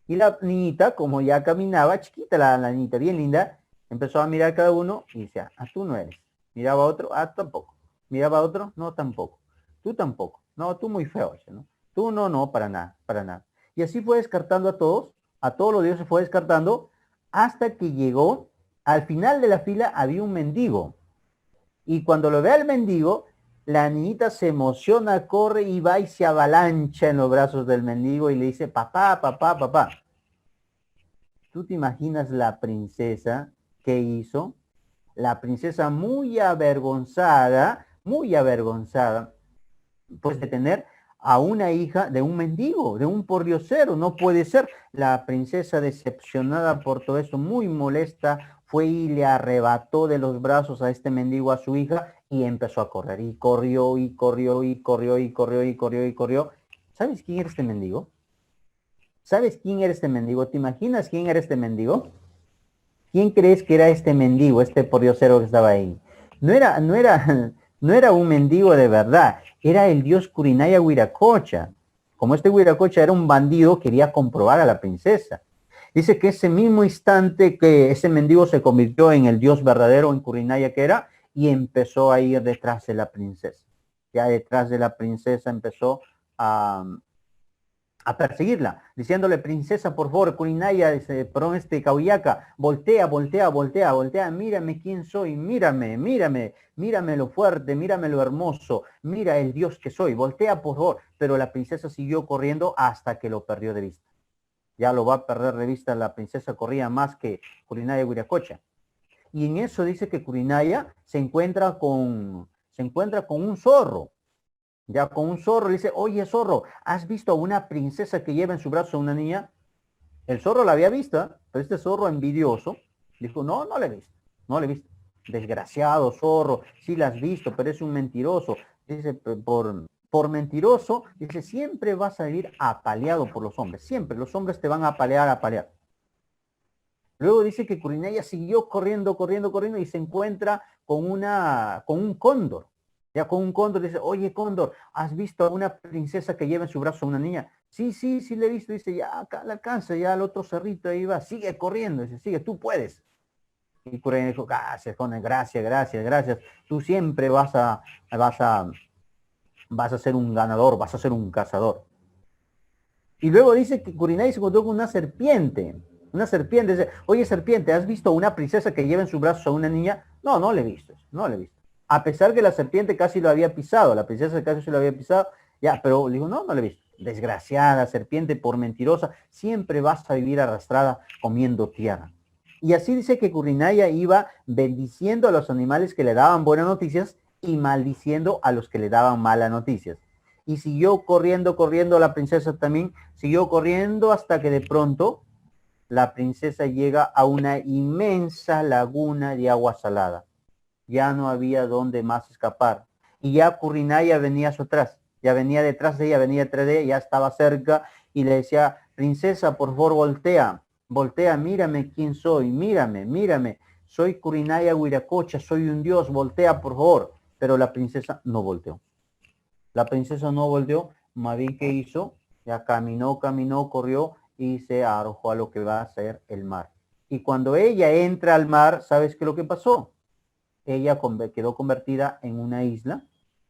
Y la niñita, como ya caminaba, chiquita la niñita, bien linda, empezó a mirar cada uno y decía, tú no eres. Miraba a otro, tampoco. Miraba a otro, no, tampoco. Tú tampoco. No, tú muy feo, ¿no? Tú no, para nada. Y así fue descartando a todos los dioses fue descartando, hasta que llegó, al final de la fila había un mendigo. Y cuando lo ve al mendigo, la niñita se emociona, corre y va y se avalancha en los brazos del mendigo y le dice, papá. ¿Tú te imaginas la princesa qué hizo? La princesa muy avergonzada, pues de tener a una hija de un mendigo, de un pordiosero. No puede ser. La princesa, decepcionada por todo esto, muy molesta, fue y le arrebató de los brazos a este mendigo a su hija y empezó a correr. Y corrió. ¿Sabes quién era este mendigo? ¿Sabes quién era este mendigo? ¿Te imaginas quién era este mendigo? ¿Quién crees que era este mendigo, este pordiosero que estaba ahí? No era un mendigo de verdad. era el dios Kurinaya Wiracocha. Como este Wiracocha era un bandido, quería comprobar a la princesa. Dice que ese mismo instante que ese mendigo se convirtió en el dios verdadero, en Kurinaya que era, y empezó a ir detrás de la princesa. Ya detrás de la princesa empezó a perseguirla, diciéndole, princesa, por favor, Kurinaya, perdón, Kauyaca, voltea, voltea, voltea, voltea, mírame quién soy, mírame, mírame, mírame lo fuerte, mírame lo hermoso, mira el dios que soy, voltea, por favor. Pero la princesa siguió corriendo hasta que lo perdió de vista. Ya lo va a perder de vista, la princesa corría más que Kurinaya Wiracocha. Y en eso dice que Kurinaya se encuentra con un zorro. Ya con un zorro le dice, oye zorro, ¿has visto a una princesa que lleva en su brazo a una niña? El zorro la había visto, pero este zorro envidioso dijo, no, no le he visto, no le he visto. Desgraciado zorro, sí la has visto, pero es un mentiroso. Dice, por mentiroso, dice, siempre vas a ir apaleado por los hombres, siempre los hombres te van a apalear, apalear. Luego dice que Kurinaya siguió corriendo, corriendo, corriendo y se encuentra con un cóndor. Ya con un cóndor dice, oye cóndor, ¿has visto a una princesa que lleva en su brazo a una niña? Sí, sí, sí le he visto. Dice, ya acá la alcanza, ya el otro cerrito ahí va, sigue corriendo. Dice, sigue, tú puedes. Y Kurinaya dijo, gracias, Conan, gracias, gracias, gracias. Tú siempre vas a ser un ganador, vas a ser un cazador. Y luego dice que Kurinaya se encontró con una serpiente. Una serpiente. Dice, oye, serpiente, ¿has visto una princesa que lleva en sus brazos a una niña? No, no le he visto. No le he visto. A pesar que la serpiente casi lo había pisado. La princesa casi se lo había pisado. Ya, pero le digo, no, no le he visto. Desgraciada serpiente, por mentirosa, siempre vas a vivir arrastrada comiendo tierra. Y así dice que Kurinaya iba bendiciendo a los animales que le daban buenas noticias y maldiciendo a los que le daban malas noticias. Y siguió corriendo, corriendo, la princesa también siguió corriendo hasta que de pronto la princesa llega a una inmensa laguna de agua salada. Ya no había dónde más escapar. Y ya Kurinaya venía a su atrás, ya venía detrás de ella, venía detrás de ella, ya estaba cerca y le decía, princesa, por favor, voltea, voltea, mírame quién soy, mírame, mírame, soy Kurinaya Wiracocha, soy un dios, voltea, por favor. Pero la princesa no volteó. La princesa no volvió, más bien que hizo, ya caminó, caminó, corrió y se arrojó a lo que va a ser el mar. Y cuando ella entra al mar, ¿sabes qué es lo que pasó? Ella quedó convertida en una isla,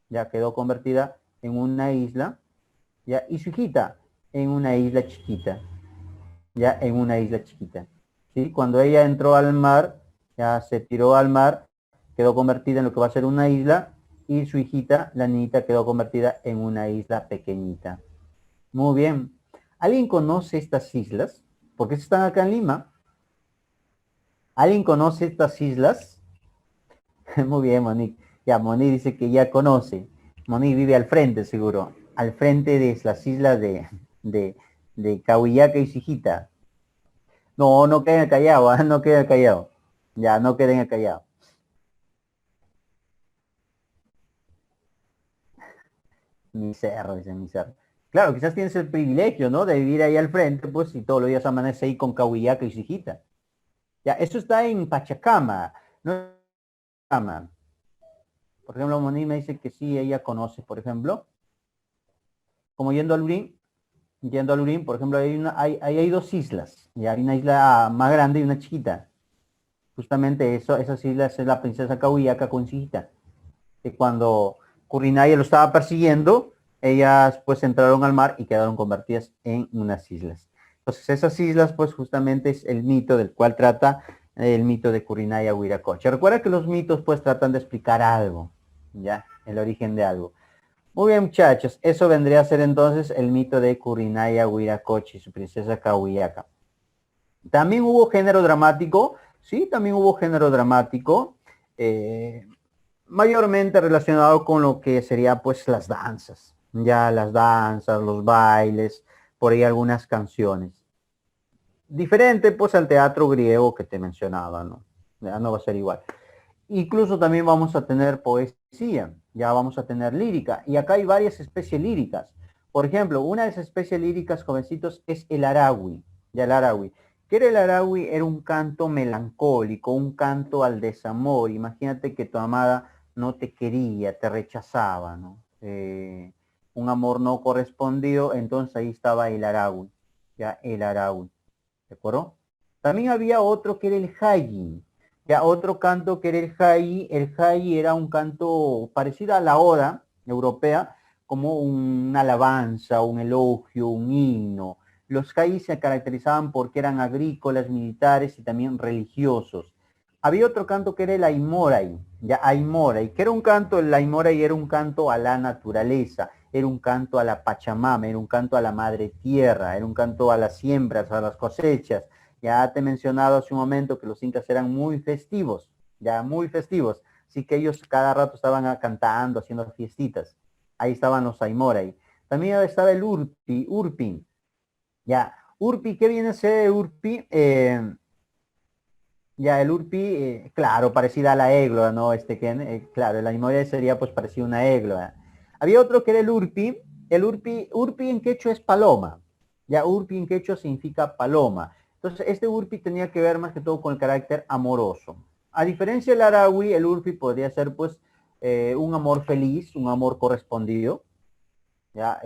ya quedó convertida en una isla, ya, y su hijita en una isla chiquita, ya en una isla chiquita. ¿Sí? Cuando ella entró al mar, ya se tiró al mar, quedó convertida en lo que va a ser una isla, y su hijita, la niñita, quedó convertida en una isla pequeñita. Muy bien. ¿Alguien conoce estas islas? ¿Por qué están acá en Lima? ¿Alguien conoce estas islas? Muy bien, Monique. Ya, Monique dice que ya conoce. Monique vive al frente, seguro. Al frente de las islas de Cahuillaca y Sijita. No, no queden callados, ¿eh? No queden callados. Ya, no queden callados. Mi cerro, dice mi cerro. Claro, quizás tienes el privilegio, ¿no? De vivir ahí al frente, pues, y todos los días amanece ahí con Cahuillaca y Sijita. Ya, esto está en Pachacama, no Pachacama. Por ejemplo, Moni me dice que sí, ella conoce, por ejemplo, como yendo al Lurín, por ejemplo, hay dos islas, y hay una isla más grande y una chiquita. Justamente eso, esas islas es la princesa Cahuillaca con Sijita, que cuando Kurinaya lo estaba persiguiendo, ellas pues entraron al mar y quedaron convertidas en unas islas. Entonces esas islas pues justamente es el mito del cual trata el mito de Kurinaya Wiracocha. Recuerda que los mitos pues tratan de explicar algo, ya, el origen de algo. Muy bien muchachos, eso vendría a ser entonces el mito de Kurinaya Wiracocha y su princesa Cahuillaca. También hubo género dramático, sí, también hubo género dramático. Mayormente relacionado con lo que sería pues las danzas, ya las danzas, los bailes, por ahí algunas canciones. Diferente pues al teatro griego que te mencionaba, ¿no? Ya no va a ser igual. Incluso también vamos a tener poesía, ya vamos a tener lírica, y acá hay varias especies líricas. Por ejemplo, una de esas especies líricas, jovencitos, es el arawi, ya el arawi. ¿Qué era el arawi? Era un canto melancólico, un canto al desamor. Imagínate que tu amada no te quería, te rechazaba, ¿no? un amor no correspondido, entonces ahí estaba el Aragui, ya el Aragui, ¿de acuerdo? También había otro que era el Hayi, ya otro canto que era el Hayi era un canto parecido a la oda europea, como una alabanza, un elogio, un himno. Los Hayi se caracterizaban porque eran agrícolas, militares y también religiosos. Había otro canto que era el Aimoray, ya Aimoray, que era un canto, el Aimoray era un canto a la naturaleza, era un canto a la Pachamama, era un canto a la madre tierra, era un canto a las siembras, a las cosechas. Ya te he mencionado hace un momento que los incas eran muy festivos, ya muy festivos, así que ellos cada rato estaban cantando, haciendo fiestitas. Ahí estaban los Aimoray. También estaba el Urpi, ya. Urpi, ¿qué viene a ser Urpi? Ya, el Urpi, claro, parecida a la égloga, ¿no? Claro, la Aimoray sería pues parecido a una égloga. Había otro que era el Urpi en quechua es paloma. Ya, Urpi en quechua significa paloma. Entonces, este Urpi tenía que ver más que todo con el carácter amoroso. A diferencia del Aragui, el Urpi podría ser pues un amor feliz, un amor correspondido. ¿Ya?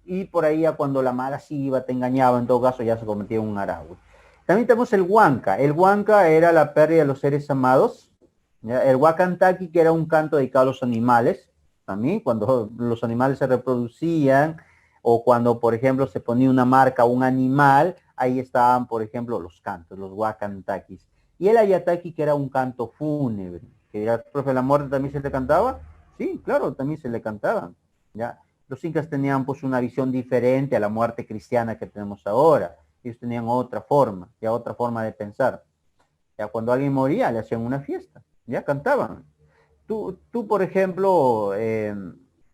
Y por ahí ya cuando la mala sí iba, te engañaba, en todo caso ya se convertía en un Aragui. También tenemos el Huanca. El Huanca era la pérdida de los seres amados. ¿Ya? El Huacantaqui, que era un canto dedicado a los animales, también cuando los animales se reproducían o cuando, por ejemplo, se ponía una marca a un animal, ahí estaban, por ejemplo, los cantos, los Huacantaquis. Y el Ayataki, que era un canto fúnebre, que el profe de la muerte también se le cantaba. Sí, claro, también se le cantaba. ¿Ya? Los incas tenían pues una visión diferente a la muerte cristiana que tenemos ahora. Ellos tenían otra forma, ya otra forma de pensar. Ya cuando alguien moría le hacían una fiesta, ya cantaban. Tú por ejemplo,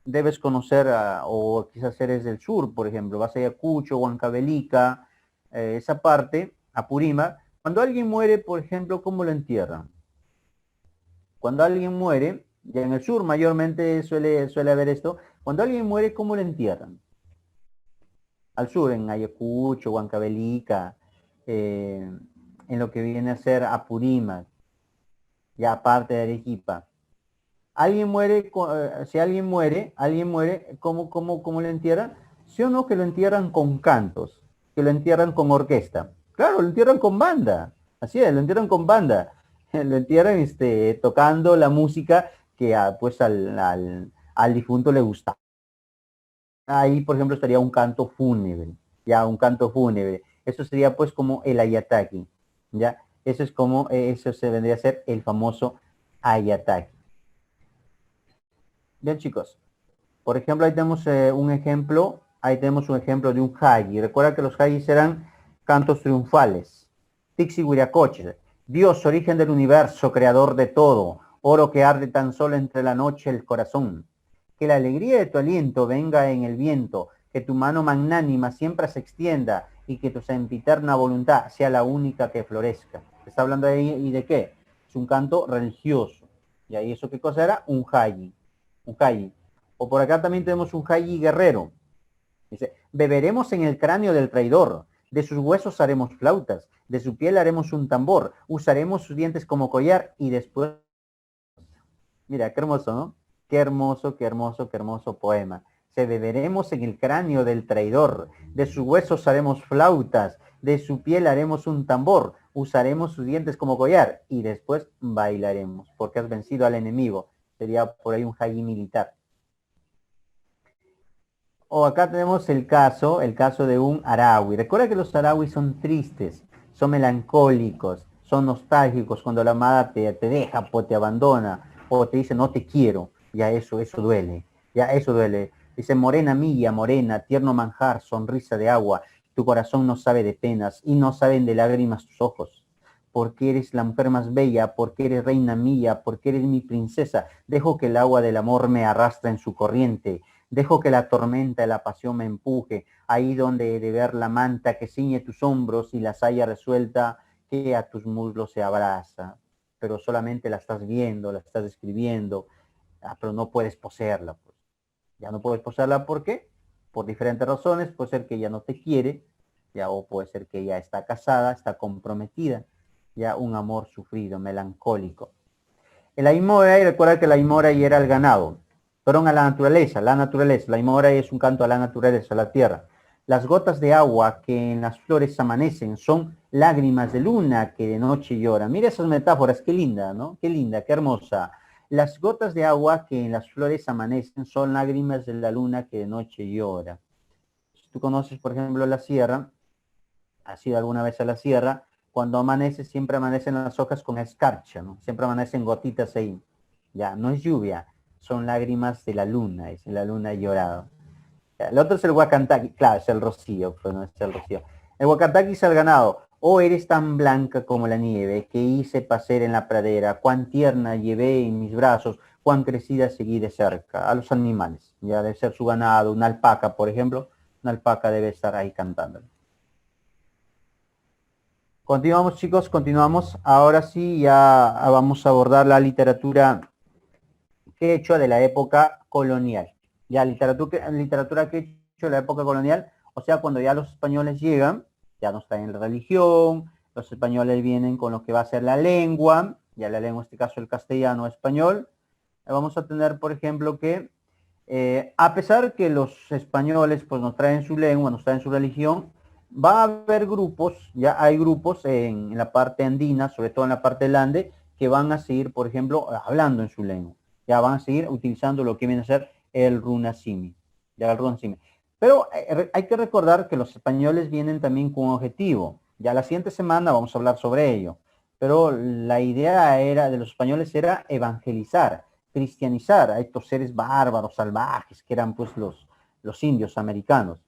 debes conocer, o quizás eres del sur, por ejemplo, vas a Ayacucho, Huancavelica, esa parte, Apurímac. Cuando alguien muere, por ejemplo, ¿cómo lo entierran? Cuando alguien muere, ya en el sur mayormente suele haber esto, cuando alguien muere, ¿cómo lo entierran? Al sur, en Ayacucho, Huancavelica, eh, en lo que viene a ser Apurímac, ya aparte de Arequipa. Alguien muere, si alguien muere, ¿cómo lo entierran? ¿Sí o no que lo entierran con cantos? Que lo entierran con orquesta. Claro, lo entierran con banda. Así es, lo entierran con banda. Lo entierran tocando la música que pues al difunto le gusta. Ahí, por ejemplo, estaría un canto fúnebre, ya, un canto fúnebre. Eso sería pues como el ayataki, ya. Eso es como, eso se vendría a ser el famoso ayataki. Bien, chicos. Por ejemplo, ahí tenemos un ejemplo de un hayi. Recuerda que los hayis eran cantos triunfales. Tixi Huiracoche, Dios, origen del universo, creador de todo, oro que arde tan solo entre la noche y el corazón. Que la alegría de tu aliento venga en el viento, que tu mano magnánima siempre se extienda y que tu sempiterna voluntad sea la única que florezca. ¿Está hablando ahí y de qué? Es un canto religioso. ¿Y ahí eso qué cosa era? Un hayi. Un hayi. O por acá también tenemos un hayi guerrero. Dice, beberemos en el cráneo del traidor, de sus huesos haremos flautas, de su piel haremos un tambor, usaremos sus dientes como collar y después... Mira, qué hermoso, ¿no? Qué hermoso, qué hermoso, qué hermoso poema. Se beberemos en el cráneo del traidor, de sus huesos haremos flautas, de su piel haremos un tambor, usaremos sus dientes como collar y después bailaremos, porque has vencido al enemigo. Sería por ahí un hayi militar. O acá tenemos el caso de un araui. Recuerda que los arauis son tristes, son melancólicos, son nostálgicos cuando la amada te deja o te abandona o te dice no te quiero. Ya eso duele, ya eso duele. Dice morena mía, morena, tierno manjar, sonrisa de agua, tu corazón no sabe de penas y no saben de lágrimas tus ojos. Porque eres la mujer más bella, porque eres reina mía, porque eres mi princesa. Dejo que el agua del amor me arrastre en su corriente. Dejo que la tormenta de la pasión me empuje, ahí donde he de ver la manta que ciñe tus hombros y la saya resuelta que a tus muslos se abraza. Pero solamente la estás viendo, la estás escribiendo, pero no puedes poseerla. Pues. Ya no puedes poseerla, ¿por qué? Por diferentes razones, puede ser que ella no te quiere, ya, o puede ser que ella está casada, está comprometida, ya un amor sufrido, melancólico. El Aymora, y recuerda que el Aymora era el ganado. perdón, a la naturaleza, la Aymara es un canto a la naturaleza, a la tierra. Las gotas de agua que en las flores amanecen son lágrimas de luna que de noche llora. Mira esas metáforas, qué linda, ¿no? Qué linda, qué hermosa. Las gotas de agua que en las flores amanecen son lágrimas de la luna que de noche llora. Si tú conoces, por ejemplo, la sierra, has ido alguna vez a la sierra, cuando amanece, siempre amanecen las hojas con escarcha, ¿no? Siempre amanecen gotitas ahí. Ya, no es lluvia, son lágrimas de la luna, es la luna llorada. El otro es el Huacantaqui, claro, es el rocío, pero no es el rocío. El Huacantaqui es el ganado. Oh, eres tan blanca como la nieve, que hice pacer en la pradera, cuán tierna llevé en mis brazos, cuán crecida seguí de cerca. A los animales, ya debe ser su ganado, una alpaca, por ejemplo, una alpaca debe estar ahí cantando. Continuamos, chicos, continuamos. Ahora sí, ya vamos a abordar la literatura quechua de la época colonial. Ya literatura quechua de la época colonial, o sea, cuando ya los españoles llegan, ya nos traen la religión, los españoles vienen con lo que va a ser la lengua, ya la lengua en este caso el castellano español. Vamos a tener, por ejemplo, que a pesar que los españoles pues nos traen su lengua, nos traen su religión, va a haber grupos, ya hay grupos en la parte andina, sobre todo en la parte del Ande, que van a seguir, por ejemplo, hablando en su lengua. Ya van a seguir utilizando lo que viene a ser el runasimi. Ya el runasimi. Pero hay que recordar que los españoles vienen también con un objetivo. Ya la siguiente semana vamos a hablar sobre ello. Pero la idea era de los españoles era evangelizar, cristianizar a estos seres bárbaros, salvajes, que eran pues los indios americanos.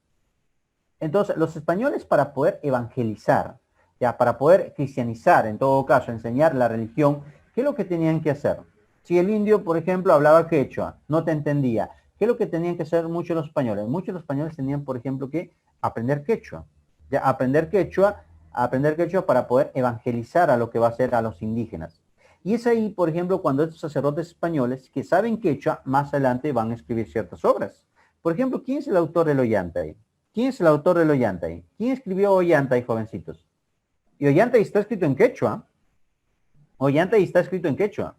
Entonces, los españoles para poder evangelizar, ya para poder cristianizar, en todo caso, enseñar la religión, ¿qué es lo que tenían que hacer? Si el indio, por ejemplo, hablaba quechua, no te entendía, ¿qué es lo que tenían que hacer muchos los españoles? Muchos de los españoles tenían, por ejemplo, que aprender quechua, ya aprender quechua para poder evangelizar a lo que va a ser a los indígenas. Y es ahí, por ejemplo, cuando estos sacerdotes españoles que saben quechua, más adelante van a escribir ciertas obras. Por ejemplo, ¿quién es el autor del Ollantay? ¿Quién es el autor del Ollantay? ¿Quién escribió Ollantay, jovencitos? Y Ollantay está escrito en quechua. Ollantay está escrito en quechua.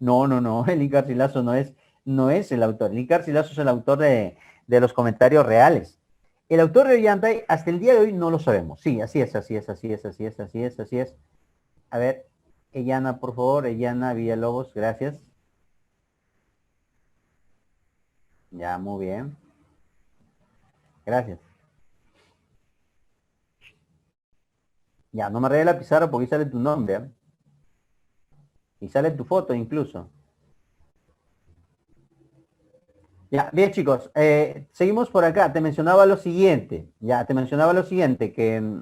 No, no, no, el Garcilaso no es el autor. El Garcilaso es el autor de los comentarios reales. El autor de Ollantay, hasta el día de hoy no lo sabemos. Sí, así es, así es, así es, así es, así es, así es. A ver, Eliana, por favor, Eliana Villalobos, gracias. Ya, muy bien. Gracias. Ya, no me rayé la pizarra porque ahí sale tu nombre, ¿eh? Y sale tu foto incluso. Ya, bien chicos, seguimos por acá. Te mencionaba lo siguiente, ya, te mencionaba lo siguiente, que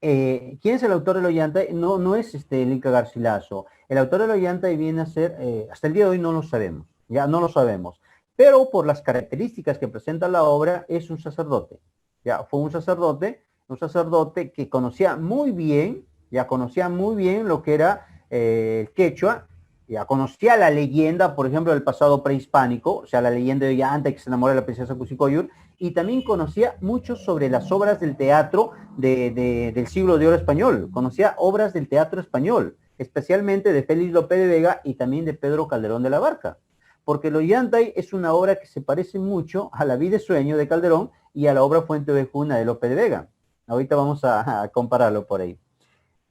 ¿quién es el autor del Ollantay? No, no es el Inca Garcilaso. El autor del Ollantay viene a ser, hasta el día de hoy no lo sabemos, ya no lo sabemos. Pero por las características que presenta la obra, es un sacerdote. Ya, fue un sacerdote que conocía muy bien, ya conocía muy bien lo que era el quechua, ya conocía la leyenda, por ejemplo, del pasado prehispánico, o sea, la leyenda de Ollantay que se enamora de la princesa Cusicoyur, y también conocía mucho sobre las obras del teatro del siglo de oro español, conocía obras del teatro español, especialmente de Félix López de Vega y también de Pedro Calderón de la Barca, porque el Ollantay es una obra que se parece mucho a La vida y sueño de Calderón y a la obra Fuente Ovejuna de López de Vega. Ahorita vamos a compararlo por ahí.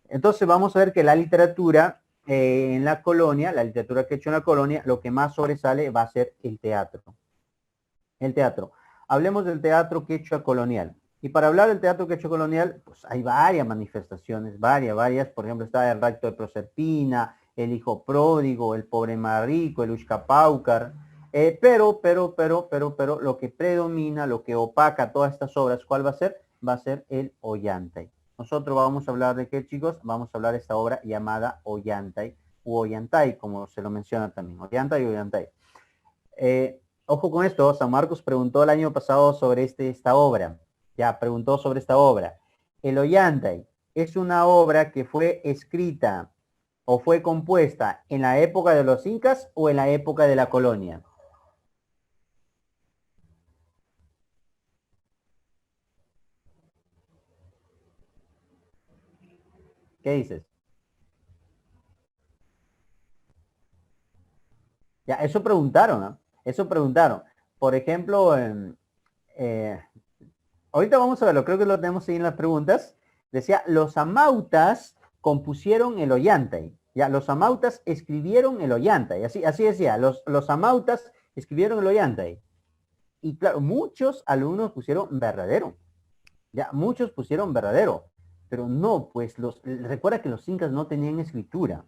Entonces vamos a ver que la literatura en la colonia, la literatura que he hecho en la colonia, lo que más sobresale va a ser el teatro. El teatro. Hablemos del teatro quechua colonial. Y para hablar del teatro quechua colonial, pues hay varias manifestaciones, varias. Por ejemplo, está el Rapto de Proserpina, el Hijo Pródigo, el Pobre Marico, el Uxcapaucar. Pero, lo que predomina, lo que opaca todas estas obras, ¿cuál va a ser? Va a ser el Ollantay. Nosotros vamos a hablar de qué, chicos? Vamos a hablar de esta obra llamada Ollantay, u Ollantay, como se lo menciona también. Ollantay y Ollantay. Ojo con esto, San Marcos preguntó el año pasado sobre esta obra. Ya, preguntó sobre esta obra. El Ollantay es una obra que fue escrita o fue compuesta en la época de los incas o en la época de la colonia. ¿Qué dices? Ya, eso preguntaron, ¿no? Eso preguntaron. Por ejemplo, ahorita vamos a verlo, creo que lo tenemos ahí en las preguntas. Decía, los amautas compusieron el Ollantay. Ya, los amautas escribieron el Ollantay. Así decía, los amautas escribieron el Ollantay. Y claro, muchos alumnos pusieron verdadero. Ya, muchos pusieron verdadero. Pero no, pues recuerda que los incas no tenían escritura.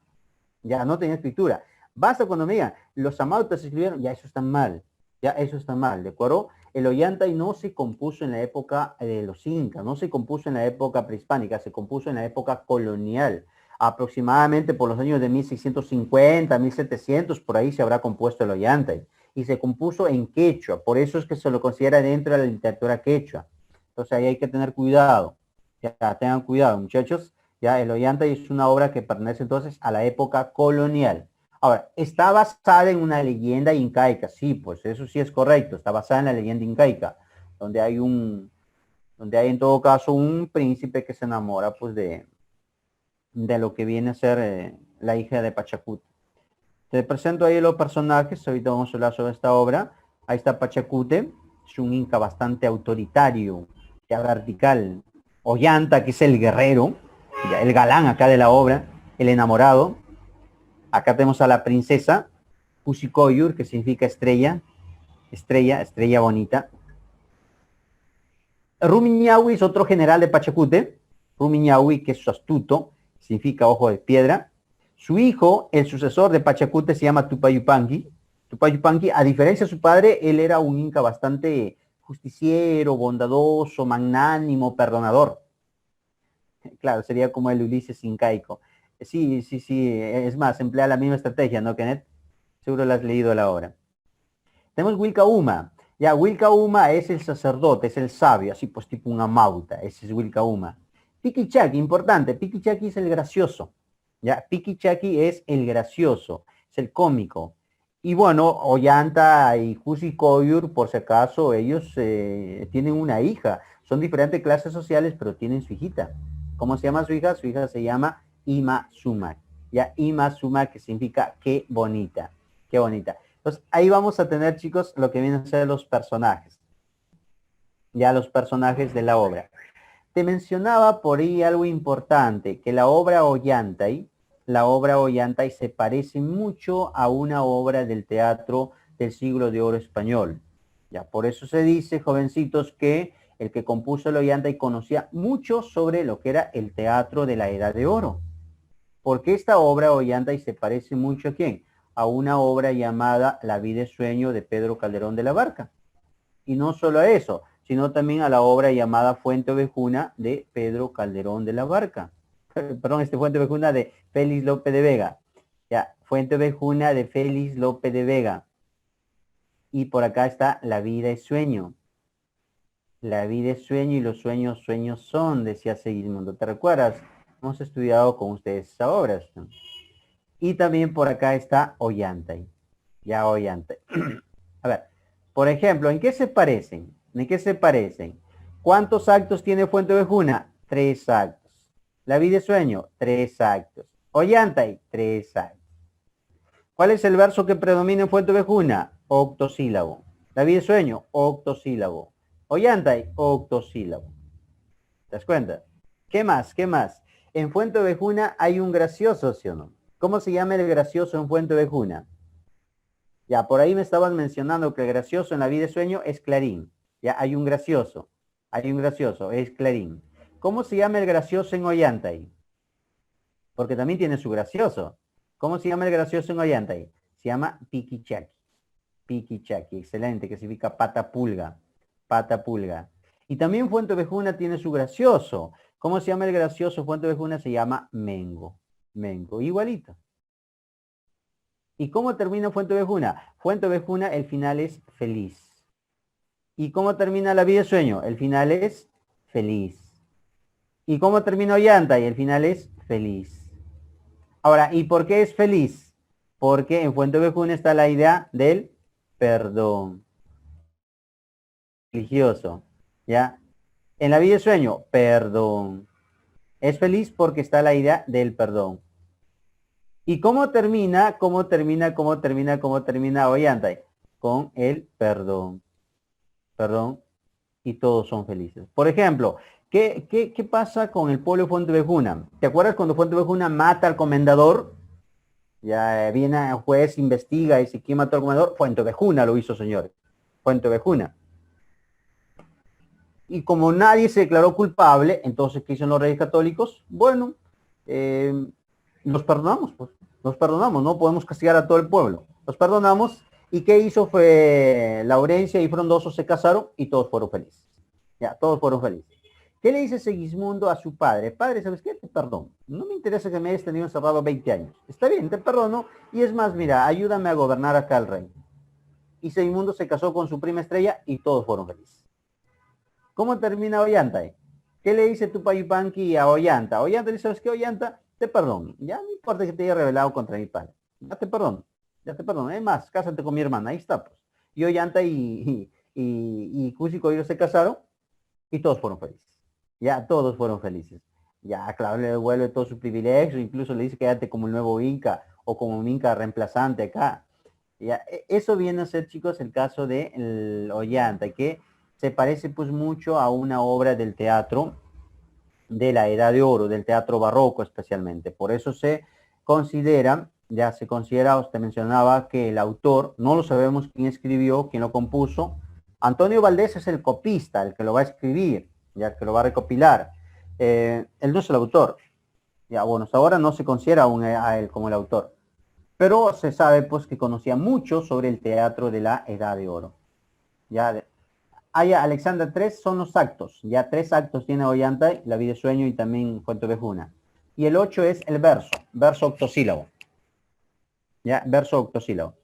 Ya, no tenían escritura. Basta cuando me digan, los amautas escribieron, ya eso está mal. Ya, eso está mal, ¿de acuerdo? El Ollantay no se compuso en la época de los incas, no se compuso en la época prehispánica, se compuso en la época colonial. Aproximadamente por los años de 1650, 1700, por ahí se habrá compuesto el Ollantay. Y se compuso en quechua, por eso es que se lo considera dentro de la literatura quechua. Entonces ahí hay que tener cuidado. Ya, tengan cuidado, muchachos. Ya, el Ollantay es una obra que pertenece entonces a la época colonial. Ahora, está basada en una leyenda incaica, sí, pues eso sí es correcto, está basada en la leyenda incaica, donde hay en todo caso un príncipe que se enamora pues de lo que viene a ser la hija de Pachacute. Te presento ahí los personajes, ahorita vamos a hablar sobre esta obra. Ahí está Pachacute, es un inca bastante autoritario, ya vertical. Ollanta, que es el guerrero, ya el galán acá de la obra, el enamorado. Acá tenemos a la princesa, Pusikoyur, que significa estrella, estrella bonita. Rumiñahui es otro general de Pachacute, Rumiñahui, que es astuto, significa ojo de piedra. Su hijo, el sucesor de Pachacute, se llama Tupayupanqui. Tupayupanqui, a diferencia de su padre, él era un inca bastante justiciero, bondadoso, magnánimo, perdonador. Claro, sería como el Ulises incaico. Sí, es más, emplea la misma estrategia, ¿no, Kenneth? Seguro la has leído la obra. Tenemos Wilcauma. Ya, Wilcauma es el sacerdote, es el sabio, así pues tipo una mauta, ese es Wilcauma. Piquichaki, importante, Piquichaki es el gracioso. Ya, Piquichaki es el gracioso, es el cómico. Y bueno, Ollanta y Jusikoyur, por si acaso, ellos tienen una hija. Son diferentes clases sociales, pero tienen su hijita. ¿Cómo se llama su hija? Su hija se llama Ima Sumac. Ya, Ima Sumac, que significa qué bonita, qué bonita. Entonces, ahí vamos a tener, chicos, lo que vienen a ser los personajes. Ya los personajes de la obra. Te mencionaba por ahí algo importante, que la obra Ollantay se parece mucho a una obra del teatro del siglo de oro español. Ya, por eso se dice, jovencitos, que el que compuso el Ollantay conocía mucho sobre lo que era el teatro de la Edad de Oro. Porque esta obra Ollantay se parece mucho a quién? A una obra llamada La vida es sueño de Pedro Calderón de la Barca. Y no solo a eso, sino también a la obra llamada Fuente Ovejuna de Pedro Calderón de la Barca. Perdón, Fuente Ovejuna de Félix López de Vega. Ya, Fuente Ovejuna de Félix López de Vega. Y por acá está La vida es sueño. La vida es sueño y los sueños, sueños son, decía Segismundo. ¿Te recuerdas? Hemos estudiado con ustedes esa obra. Y también por acá está Ollantay. Ya Ollantay. A ver, por ejemplo, ¿en qué se parecen? ¿En qué se parecen? ¿Cuántos actos tiene Fuente Ovejuna? 3 actos. La vida es sueño, 3 actos. Ollantay, 3 actos. ¿Cuál es el verso que predomina en Fuente Ovejuna? Octosílabo. La vida es sueño, octosílabo. Ollantay, octosílabo. ¿Te das cuenta? ¿Qué más? ¿Qué más? En Fuente Ovejuna hay un gracioso, ¿sí o no? ¿Cómo se llama el gracioso en Fuente Ovejuna? Ya, por ahí me estaban mencionando que el gracioso en La vida de sueño es Clarín. Ya, hay un gracioso, es Clarín. ¿Cómo se llama el gracioso en Ollantay? Porque también tiene su gracioso. ¿Cómo se llama el gracioso en Ollantay? Se llama Piquichaki. Piquichaki, excelente, que significa pata pulga. Pata pulga. Y también Fuente Ovejuna tiene su gracioso. ¿Cómo se llama el gracioso Fuente Ovejuna? Se llama Mengo. Mengo, igualito. ¿Y cómo termina Fuente Ovejuna? Fuente Ovejuna, el final es feliz. ¿Y cómo termina La vida de sueño? El final es feliz. ¿Y cómo termina Ollantay? El final es feliz. Ahora, ¿y por qué es feliz? Porque en Fuente Ovejuna está la idea del perdón. Religioso, ¿ya? En La vida de sueño, perdón. Es feliz porque está la idea del perdón. ¿Y cómo termina Ollantay? con el perdón. Perdón, y todos son felices. Por ejemplo, ¿qué pasa con el pueblo de Fuentevejuna? ¿Te acuerdas cuando Fuentevejuna mata al comendador? Ya viene el juez, investiga y dice, ¿quién mató al comendador? Fuentevejuna lo hizo, señores. Fuentevejuna. Y como nadie se declaró culpable, entonces, ¿qué hicieron los reyes católicos? Bueno, los perdonamos, pues. Los perdonamos, no podemos castigar a todo el pueblo. Los perdonamos. ¿Y qué hizo? Fue Laurencia y Frondoso se casaron y todos fueron felices. Ya, todos fueron felices. ¿Qué le dice Segismundo a su padre? Padre, ¿sabes qué? Te perdono. No me interesa que me hayas tenido encerrado 20 años. Está bien, te perdono. Y es más, mira, ayúdame a gobernar acá al rey. Y Segismundo se casó con su prima Estrella y todos fueron felices. ¿Cómo termina Ollanta? ¿Qué le dice Tupayupanqui a Ollanta? Ollanta le dice, ¿sabes qué, Ollanta? Te perdono. Ya no importa que te haya rebelado contra mi padre. Ya te perdono. Ya te perdono. Es más, cásate con mi hermana. Ahí está, pues. Y Ollanta y Cusi Coyo se casaron y todos fueron felices. Ya todos fueron felices. Ya, claro, le devuelve todo su privilegio. Incluso le dice quédate como el nuevo Inca o como un Inca reemplazante acá. Ya, eso viene a ser, chicos, el caso de Ollanta, que se parece pues mucho a una obra del teatro de la Edad de Oro, del teatro barroco especialmente. Por eso se considera, ya se considera, usted mencionaba que el autor, no lo sabemos quién escribió, quién lo compuso. Antonio Valdés es el copista, el que lo va a escribir, ya el que lo va a recopilar. Él no es el autor. Ya, bueno, hasta ahora no se considera aún a él como el autor. Pero se sabe pues que conocía mucho sobre el teatro de la Edad de Oro. Ya, Alexandra, 3 son los actos. Ya 3 actos tiene Ollantay, La vida de sueño y también Fuentevejuna. Y el 8 es el verso octosílabo. Ya, verso octosílabo.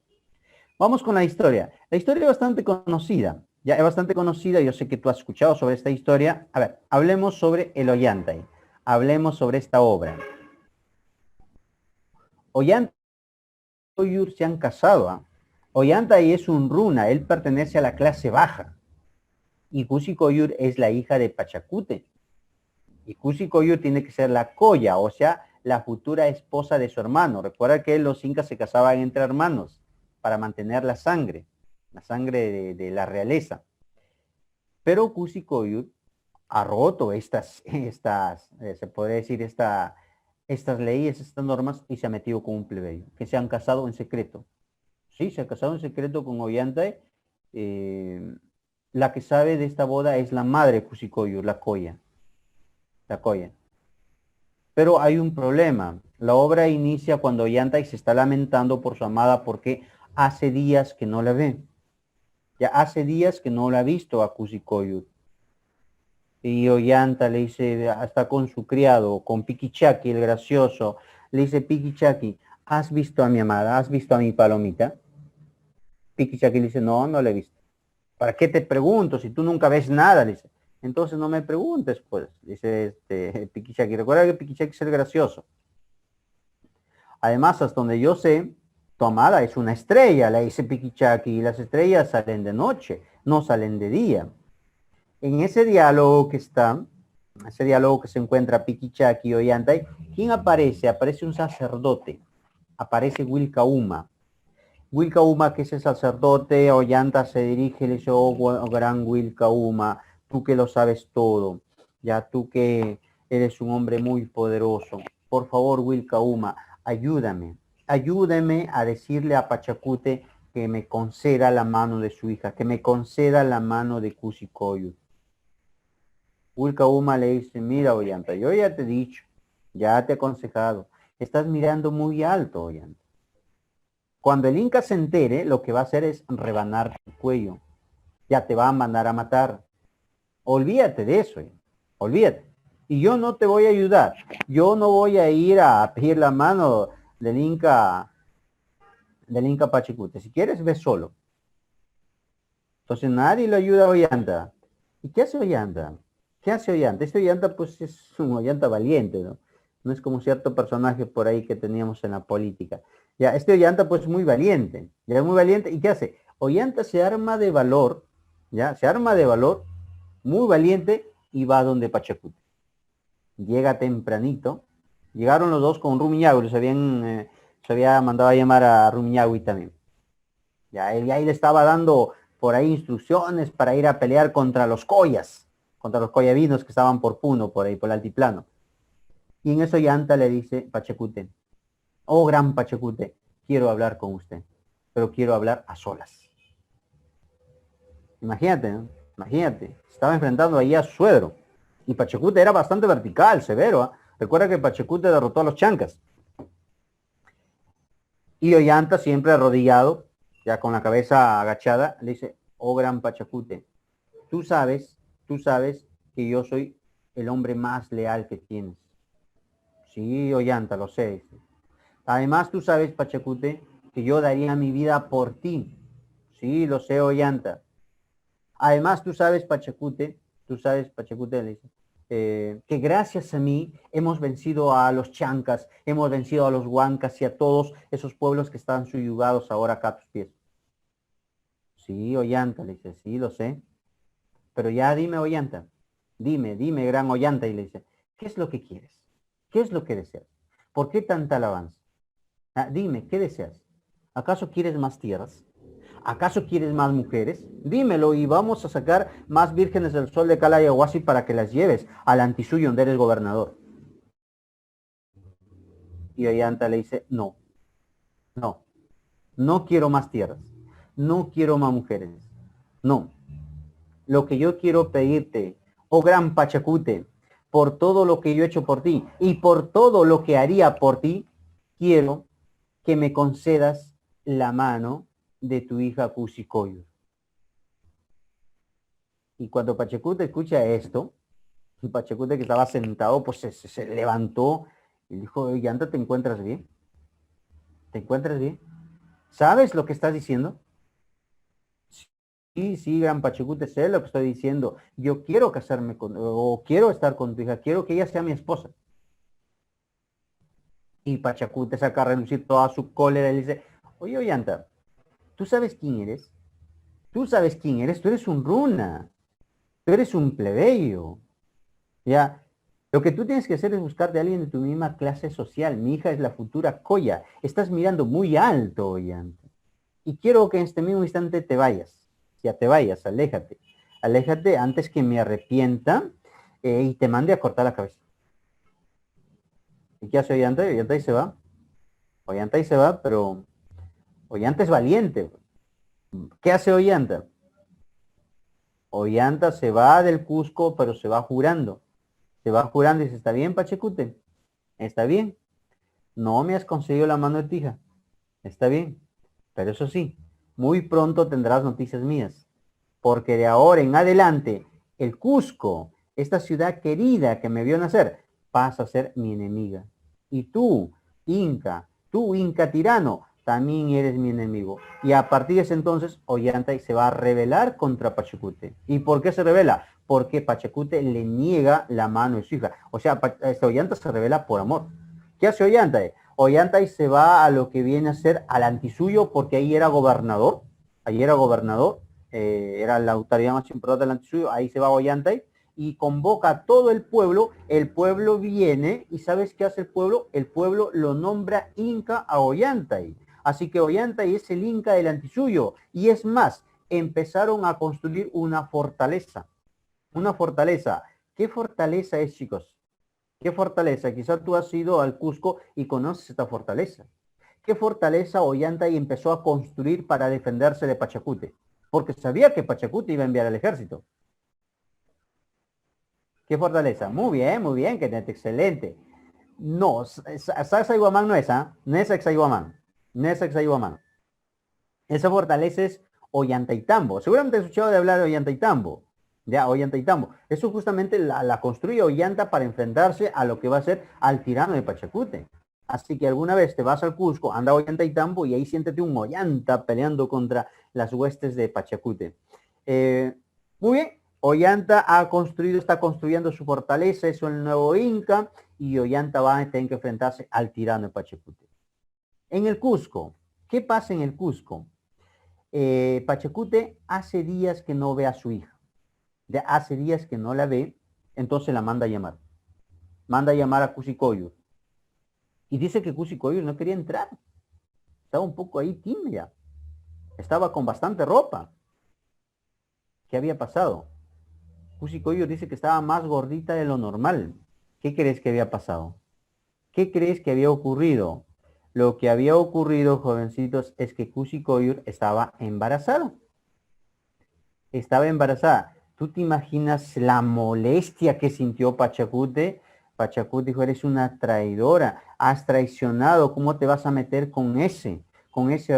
Vamos con la historia. La historia es bastante conocida. Ya es bastante conocida, yo sé que tú has escuchado sobre esta historia. A ver, hablemos sobre el Ollantay. Hablemos sobre esta obra. Ollantay y Oyur se han casado. ¿Ah? Ollantay es un runa, él pertenece a la clase baja. Y Cusi Coyur es la hija de Pachacute. Y Cusi Coyur tiene que ser la coya, o sea, la futura esposa de su hermano. Recuerda que los incas se casaban entre hermanos para mantener la sangre de la realeza. Pero Cusi Coyur ha roto se podría decir, estas leyes, estas normas, y se ha metido con un plebeyo, que se han casado en secreto. Sí, se ha casado en secreto con Ollantay. La que sabe de esta boda es la madre de Cusicoyo, la Coya. La Coya. Pero hay un problema. La obra inicia cuando Ollantay se está lamentando por su amada porque hace días que no la ve. Ya hace días que no la ha visto a Cusicoyo. Y Ollanta le dice, hasta con su criado, con Piquichaki, el gracioso, le dice, Piquichaki, ¿has visto a mi amada? ¿Has visto a mi palomita? Piquichaki le dice, no, no la he visto. ¿Para qué te pregunto si tú nunca ves nada? Dice. Entonces no me preguntes, pues, dice Piquichaki. Recuerda que Piquichaki es el gracioso. Además, hasta donde yo sé, tu amada es una estrella, le dice Piquichaki, y las estrellas salen de noche, no salen de día. En ese diálogo que se encuentra Piquichaki y Ollantay, ¿quién aparece? Aparece un sacerdote, aparece Wilcauma. Wilcauma, que es el sacerdote, Ollanta se dirige y le dice, oh gran Wilcauma, tú que lo sabes todo, ya tú que eres un hombre muy poderoso, por favor, Wilcauma, ayúdame a decirle a Pachacute que me conceda la mano de su hija, que me conceda la mano de Cusicoyo. Wilcauma le dice, mira, Ollanta, yo ya te he dicho, ya te he aconsejado, estás mirando muy alto, Ollanta. Cuando el Inca se entere, lo que va a hacer es rebanar tu cuello. Ya te va a mandar a matar. Olvídate de eso, olvídate. Y yo no te voy a ayudar. Yo no voy a ir a pedir la mano del Inca Pachacute. Si quieres, ve solo. Entonces nadie lo ayuda a Ollanta. ¿Y qué hace Ollanta? ¿Qué hace Ollanta? Este Ollanta pues es un Ollanta valiente, ¿no? No es como cierto personaje por ahí que teníamos en la política. Ya, este Ollanta pues es muy valiente, ya es muy valiente. ¿Y qué hace? Ollanta se arma de valor, ya, se arma de valor, muy valiente, y va donde Pachacute. Llega tempranito, llegaron los dos con Rumiñahui, se había mandado a llamar a Rumiñahui también. Ya él le estaba dando por ahí instrucciones para ir a pelear contra los collas, contra los coyavinos que estaban por Puno, por ahí, por el altiplano. Y en eso Ollanta le dice, Pachacute, oh gran Pachacute, quiero hablar con usted, pero quiero hablar a solas. Imagínate, ¿no? Imagínate, estaba enfrentando ahí a su suegro. Y Pachacute era bastante vertical, severo. ¿Eh? Recuerda que Pachacute derrotó a los chancas. Y Ollanta, siempre arrodillado, ya con la cabeza agachada, le dice, oh gran Pachacute, tú sabes que yo soy el hombre más leal que tienes. Sí, Ollanta, lo sé. Dice. Además, tú sabes, Pachacute, que yo daría mi vida por ti. Sí, lo sé, Ollanta. Además, tú sabes, Pachacute, le dice, que gracias a mí hemos vencido a los chancas, hemos vencido a los huancas y a todos esos pueblos que están subyugados ahora acá a tus pies. Sí, Ollanta, le dice, sí, lo sé. Pero ya dime, Ollanta, dime, gran Ollanta, y le dice, ¿qué es lo que quieres? ¿Qué es lo que deseas? ¿Por qué tanta alabanza? Ah, dime, ¿qué deseas? ¿Acaso quieres más tierras? ¿Acaso quieres más mujeres? Dímelo y vamos a sacar más vírgenes del sol de Calayahuasi para que las lleves al Antisuyo donde eres gobernador. Y Ollanta le dice, no, no, no quiero más tierras, no quiero más mujeres, no. Lo que yo quiero pedirte, oh gran Pachacute, por todo lo que yo he hecho por ti y por todo lo que haría por ti, quiero que me concedas la mano de tu hija Cusicoyo. Y cuando Pachacute escucha esto, y Pachacute que estaba sentado, pues se levantó y dijo, Yanta, ¿te encuentras bien? ¿Te encuentras bien? ¿Sabes lo que estás diciendo? Sí, sí, gran Pachacute, sé lo que estoy diciendo. Yo quiero casarme con, o quiero estar con tu hija, quiero que ella sea mi esposa. Y Pachacute saca a relucir toda su cólera y le dice, oye, Ollanta, ¿tú sabes quién eres? ¿Tú sabes quién eres? Tú eres un runa, tú eres un plebeyo. Ya, lo que tú tienes que hacer es buscar de alguien de tu misma clase social. Mi hija es la futura Coya. Estás mirando muy alto, Ollanta. Y quiero que en este mismo instante te vayas. Ya te vayas, aléjate. Aléjate antes que me arrepienta y te mande a cortar la cabeza. ¿Y qué hace Ollanta? Ollanta y se va. Ollanta y se va, pero Ollanta es valiente. ¿Qué hace Ollanta? Ollanta se va del Cusco, pero se va jurando. Se va jurando y dice, ¿está bien, Pachecute? ¿Está bien? No me has conseguido la mano de tija. Está bien. Pero eso sí, muy pronto tendrás noticias mías. Porque de ahora en adelante, el Cusco, esta ciudad querida que me vio nacer, pasa a ser mi enemiga. Y tú, Inca tirano, también eres mi enemigo. Y a partir de ese entonces, Ollantay se va a rebelar contra Pachacute. ¿Y por qué se revela? Porque Pachacute le niega la mano de su hija. O sea, Ollantay se revela por amor. ¿Qué hace Ollantay? Ollantay se va a lo que viene a ser al Antisuyo porque ahí era gobernador, era la autoridad más importante del Antisuyo, ahí se va Ollantay y convoca a todo el pueblo viene y ¿sabes qué hace el pueblo? El pueblo lo nombra Inca a Ollantay. Así que Ollantay es el Inca del Antisuyo y es más, empezaron a construir una fortaleza. Una fortaleza. ¿Qué fortaleza es, chicos? ¿Qué fortaleza? Quizá tú has ido al Cusco y conoces esta fortaleza. ¿Qué fortaleza Ollantay empezó a construir para defenderse de Pachacute? Porque sabía que Pachacute iba a enviar al ejército. ¿Qué fortaleza? Muy bien, que excelente. No, Sacsayhuamán no es, ¿ah? No es Sacsayhuamán. No es Sacsayhuamán. Esa fortaleza es Ollantaytambo. Seguramente has escuchado de hablar de Ollantaytambo. Ya, Ollantaytambo. Eso justamente la construye Ollanta para enfrentarse a lo que va a ser al tirano de Pachacute. Así que alguna vez te vas al Cusco, anda a Ollantaytambo y ahí siéntete un Ollanta peleando contra las huestes de Pachacute. Muy bien, Ollanta está construyendo su fortaleza, eso es el nuevo Inca, y Ollanta va a tener que enfrentarse al tirano de Pachacute. En el Cusco, ¿qué pasa en el Cusco? Pachacute hace días que no ve a su hija. Ya hace días que no la ve, entonces la manda a llamar. Manda a llamar a Cusicoyo. Y dice que Cusicoyo no quería entrar. Estaba un poco ahí tímida. estaba con bastante ropa. ¿Qué había pasado? Cusicoyo dice que estaba más gordita de lo normal. ¿Qué crees que había pasado? ¿Qué crees que había ocurrido? Lo que había ocurrido, jovencitos, es que Cusicoyo estaba embarazada. Estaba embarazada. ¿Tú te imaginas la molestia que sintió Pachacute? Pachacute dijo, eres una traidora, has traicionado, ¿cómo te vas a meter con ese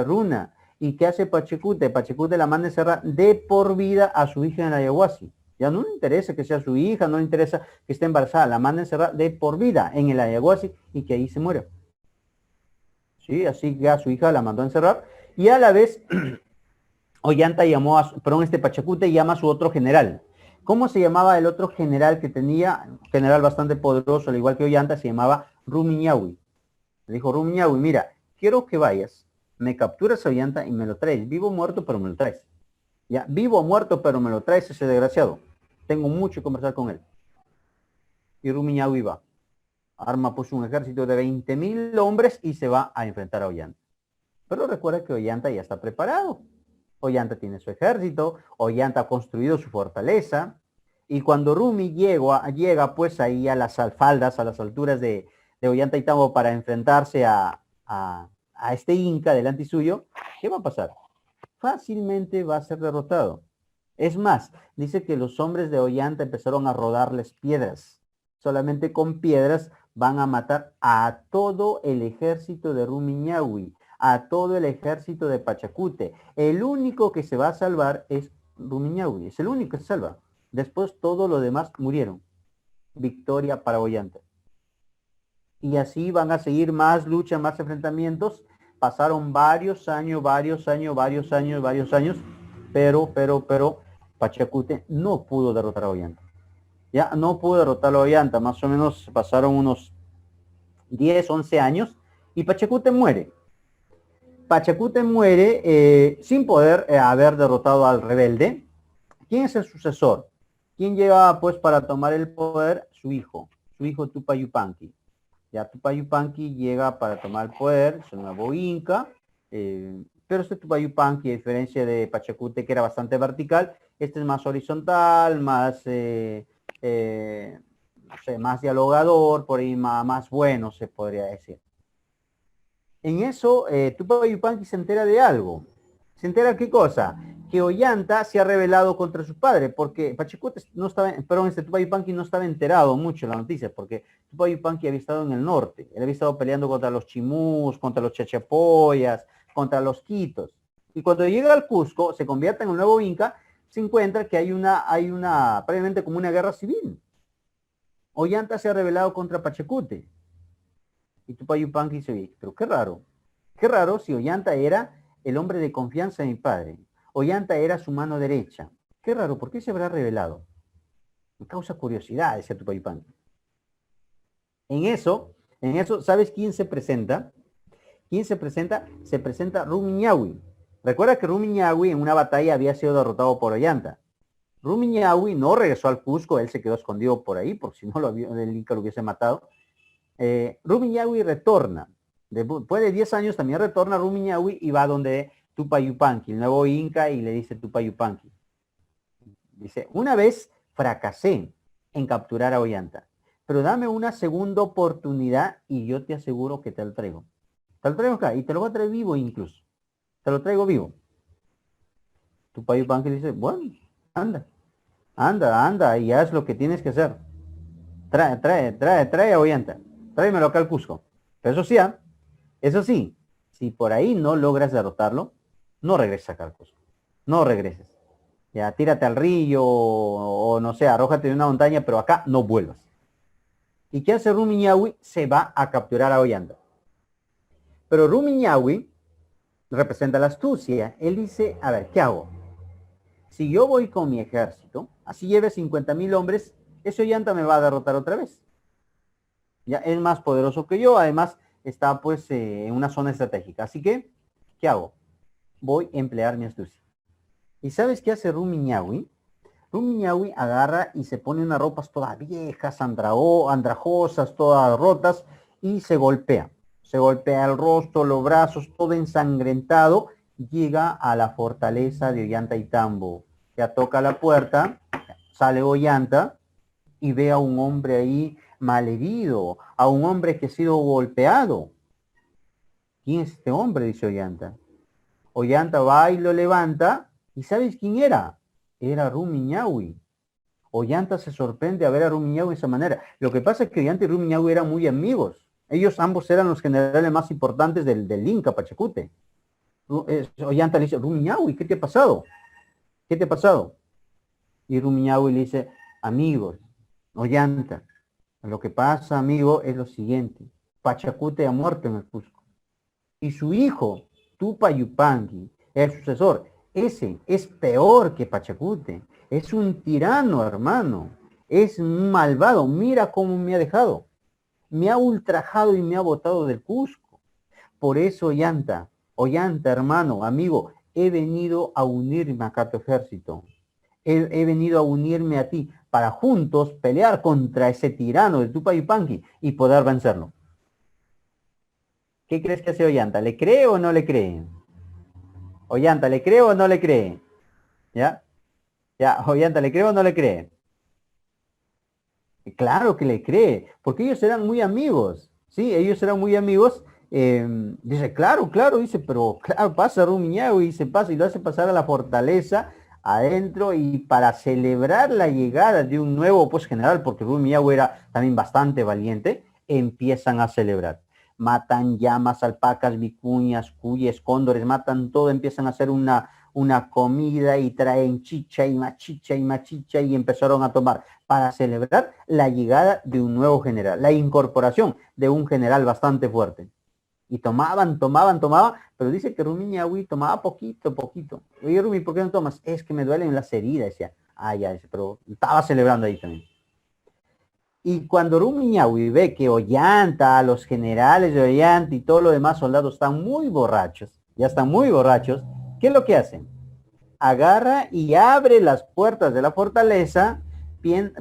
runa? ¿Y qué hace Pachacute? Pachacute la manda a encerrar de por vida a su hija en la Ayahuasca. Ya no le interesa que sea su hija, no le interesa que esté embarazada, la manda a encerrar de por vida en el Ayahuasca y que ahí se muera. Sí, así que a su hija la mandó a encerrar y a la vez Ollanta llamó a, perdón, Pachacute llama a su otro general. ¿Cómo se llamaba el otro general que tenía? Un general bastante poderoso, al igual que Ollanta, se llamaba Rumiñahui. Le dijo, Rumiñahui, mira, quiero que vayas, me capturas a Ollanta y me lo traes, vivo o muerto, pero me lo traes. Ya, vivo o muerto, pero me lo traes ese desgraciado. Tengo mucho que conversar con él. Y Rumiñahui va. Arma pues un ejército de 20,000 hombres y se va a enfrentar a Ollanta. Pero recuerda que Ollanta ya está preparado. Ollanta tiene su ejército, Ollanta ha construido su fortaleza, y cuando Rumi llega pues ahí a las faldas, a las alturas de Ollantaytambo para enfrentarse a este Inca delante suyo, ¿qué va a pasar? Fácilmente va a ser derrotado. Es más, dice que los hombres de Ollanta empezaron a rodarles piedras. Solamente con piedras van a matar a todo el ejército de Rumiñahui, a todo el ejército de Pachacute. El único que se va a salvar es Rumiñahui, es el único que se salva. Después todos los demás murieron. Victoria para Ollanta. Y así van a seguir más luchas, más enfrentamientos. Pasaron varios años, pero Pachacute no pudo derrotar a Ollanta. Ya no pudo derrotar a Ollanta, más o menos pasaron unos 10, 11 años y Pachacute muere. Pachacute muere sin poder haber derrotado al rebelde. ¿Quién es el sucesor? ¿Quién llega pues para tomar el poder? Su hijo Tupac Yupanqui. Ya Tupac Yupanqui llega para tomar el poder, es el nuevo Inca, pero este Tupac Yupanqui, a diferencia de Pachacute, que era bastante vertical, este es más horizontal, más, no sé, más dialogador, por ahí más bueno, se podría decir. En eso, Tupac Yupanqui se entera de algo. ¿Se entera qué cosa? Que Ollanta se ha rebelado contra su padre, porque Pachacute no estaba, perdón, Tupac Yupanqui no estaba enterado mucho de la noticia, porque Tupac Yupanqui había estado en el norte, él había estado peleando contra los chimús, contra los chachapoyas, contra los quitos. Y cuando llega al Cusco, se convierte en un nuevo Inca, se encuentra que hay una, previamente como una guerra civil. Ollanta se ha rebelado contra Pachacute. Y Tupac Yupanqui dice, pero qué raro si Ollanta era el hombre de confianza de mi padre. Ollanta era su mano derecha. Qué raro, ¿por qué se habrá revelado? Me causa curiosidad, decía Tupac Yupanqui. En eso, ¿sabes quién se presenta? ¿Quién se presenta? Se presenta Rumiñahui. Recuerda que Rumiñahui en una batalla había sido derrotado por Ollanta. Rumiñahui no regresó al Cusco, él se quedó escondido por ahí, porque si no el Inca lo hubiese matado. Rumiñahui retorna. Después de 10 años también retorna Rumiñahui y va donde Tupac Yupanqui, el nuevo Inca, y le dice Tupac Yupanqui. Dice, una vez fracasé en capturar a Ollanta, pero dame una segunda oportunidad y yo te aseguro que te lo traigo. Te lo traigo acá y te lo voy a traer vivo incluso. Te lo traigo vivo. Tupac Yupanqui dice, bueno, anda y haz lo que tienes que hacer. Trae a Ollanta. Tráemelo acá al Cusco. Pero eso sí, si por ahí no logras derrotarlo, no regreses acá al Cusco. No regreses. Ya, tírate al río o no sé, arrójate de una montaña, pero acá no vuelvas. ¿Y qué hace Rumiñahui? Se va a capturar a Ollanta. Pero Rumiñahui representa la astucia. Él dice, a ver, ¿qué hago? Si yo voy con mi ejército, así lleve 50,000 hombres, ese Ollanta me va a derrotar otra vez. Ya es más poderoso que yo, además está pues en una zona estratégica. Así que, ¿qué hago? Voy a emplear mi astucia. ¿Y sabes qué hace Rumiñahui? Rumiñahui agarra y se pone unas ropas todas viejas, andrajosas, todas rotas, y se golpea. Se golpea el rostro, los brazos, todo ensangrentado, llega a la fortaleza de Ollantaytambo. Ya toca la puerta, sale Ollanta y ve a un hombre ahí malherido, a un hombre que ha sido golpeado. ¿Quién es este hombre? Dice Ollanta. Ollanta va y lo levanta, ¿y sabes quién era? Era Rumiñahui. Ollanta se sorprende a ver a Rumiñahui de esa manera. Lo que pasa es que Ollanta y Rumiñahui eran muy amigos. Ellos ambos eran los generales más importantes del Inca Pachacute. Ollanta le dice, Rumiñahui, ¿qué te ha pasado? ¿Qué te ha pasado? Y Rumiñahui le dice, amigos, Ollanta, lo que pasa, amigo, es lo siguiente. Pachacute ha muerto en el Cusco. Y su hijo, Tupac Yupanqui, el sucesor, ese es peor que Pachacute. Es un tirano, hermano. Es un malvado. Mira cómo me ha dejado. Me ha ultrajado y me ha botado del Cusco. Por eso, Ollanta, hermano, amigo, he venido a unirme acá a tu ejército. He venido a unirme a ti para juntos pelear contra ese tirano de Tupac Yupanqui y poder vencerlo. ¿Qué crees que hace Ollanta? ¿Le cree o no le cree? Ollanta, ¿le cree o no le cree? ¿Ya? Ya, Ollanta, ¿le cree o no le cree? Claro que le cree, porque ellos eran muy amigos, ¿sí? Ellos eran muy amigos. Dice, claro, claro, dice, pero claro, pasa Rumiñahui y se pasa y lo hace pasar a la fortaleza adentro y para celebrar la llegada de un nuevo pues general, porque Rumiñahui era también bastante valiente, empiezan a celebrar. Matan llamas, alpacas, vicuñas, cuyes, cóndores, matan todo, empiezan a hacer una comida y traen chicha y machicha y empezaron a tomar para celebrar la llegada de un nuevo general, la incorporación de un general bastante fuerte. Y tomaban, pero dice que Rumiñahui tomaba poquito. Oye, Rumi, ¿por qué no tomas? Es que me duelen las heridas, decía. Ah, ya, pero estaba celebrando ahí también. Y cuando Rumiñahui ve que Ollanta, los generales de Ollanta y todos los demás soldados están muy borrachos, ya están muy borrachos, ¿qué es lo que hacen? Agarra y abre las puertas de la fortaleza,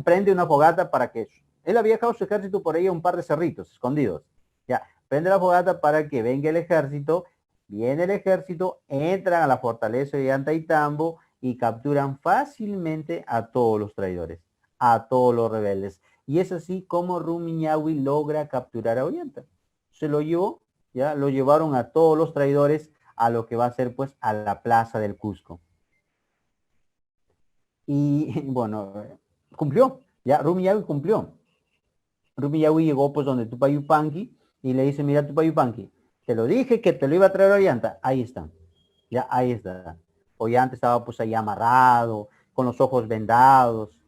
prende una fogata para que él había dejado su ejército por ahí a un par de cerritos escondidos. Ya, prende la fogata para que venga el ejército, viene el ejército, entran a la fortaleza de Ollantaytambo y capturan fácilmente a todos los traidores, a todos los rebeldes. Y es así como Rumiñahui logra capturar a Ollanta. Se lo llevó, ya lo llevaron a todos los traidores a lo que va a ser pues a la plaza del Cusco. Y bueno, cumplió, ya Rumiñahui cumplió. Rumiñahui llegó pues donde Tupac Yupanqui y le dice, mira Tupac Yupanqui, te lo dije que te lo iba a traer a Ollanta, ahí está, ya ahí está. Ollanta estaba pues ahí amarrado, con los ojos vendados,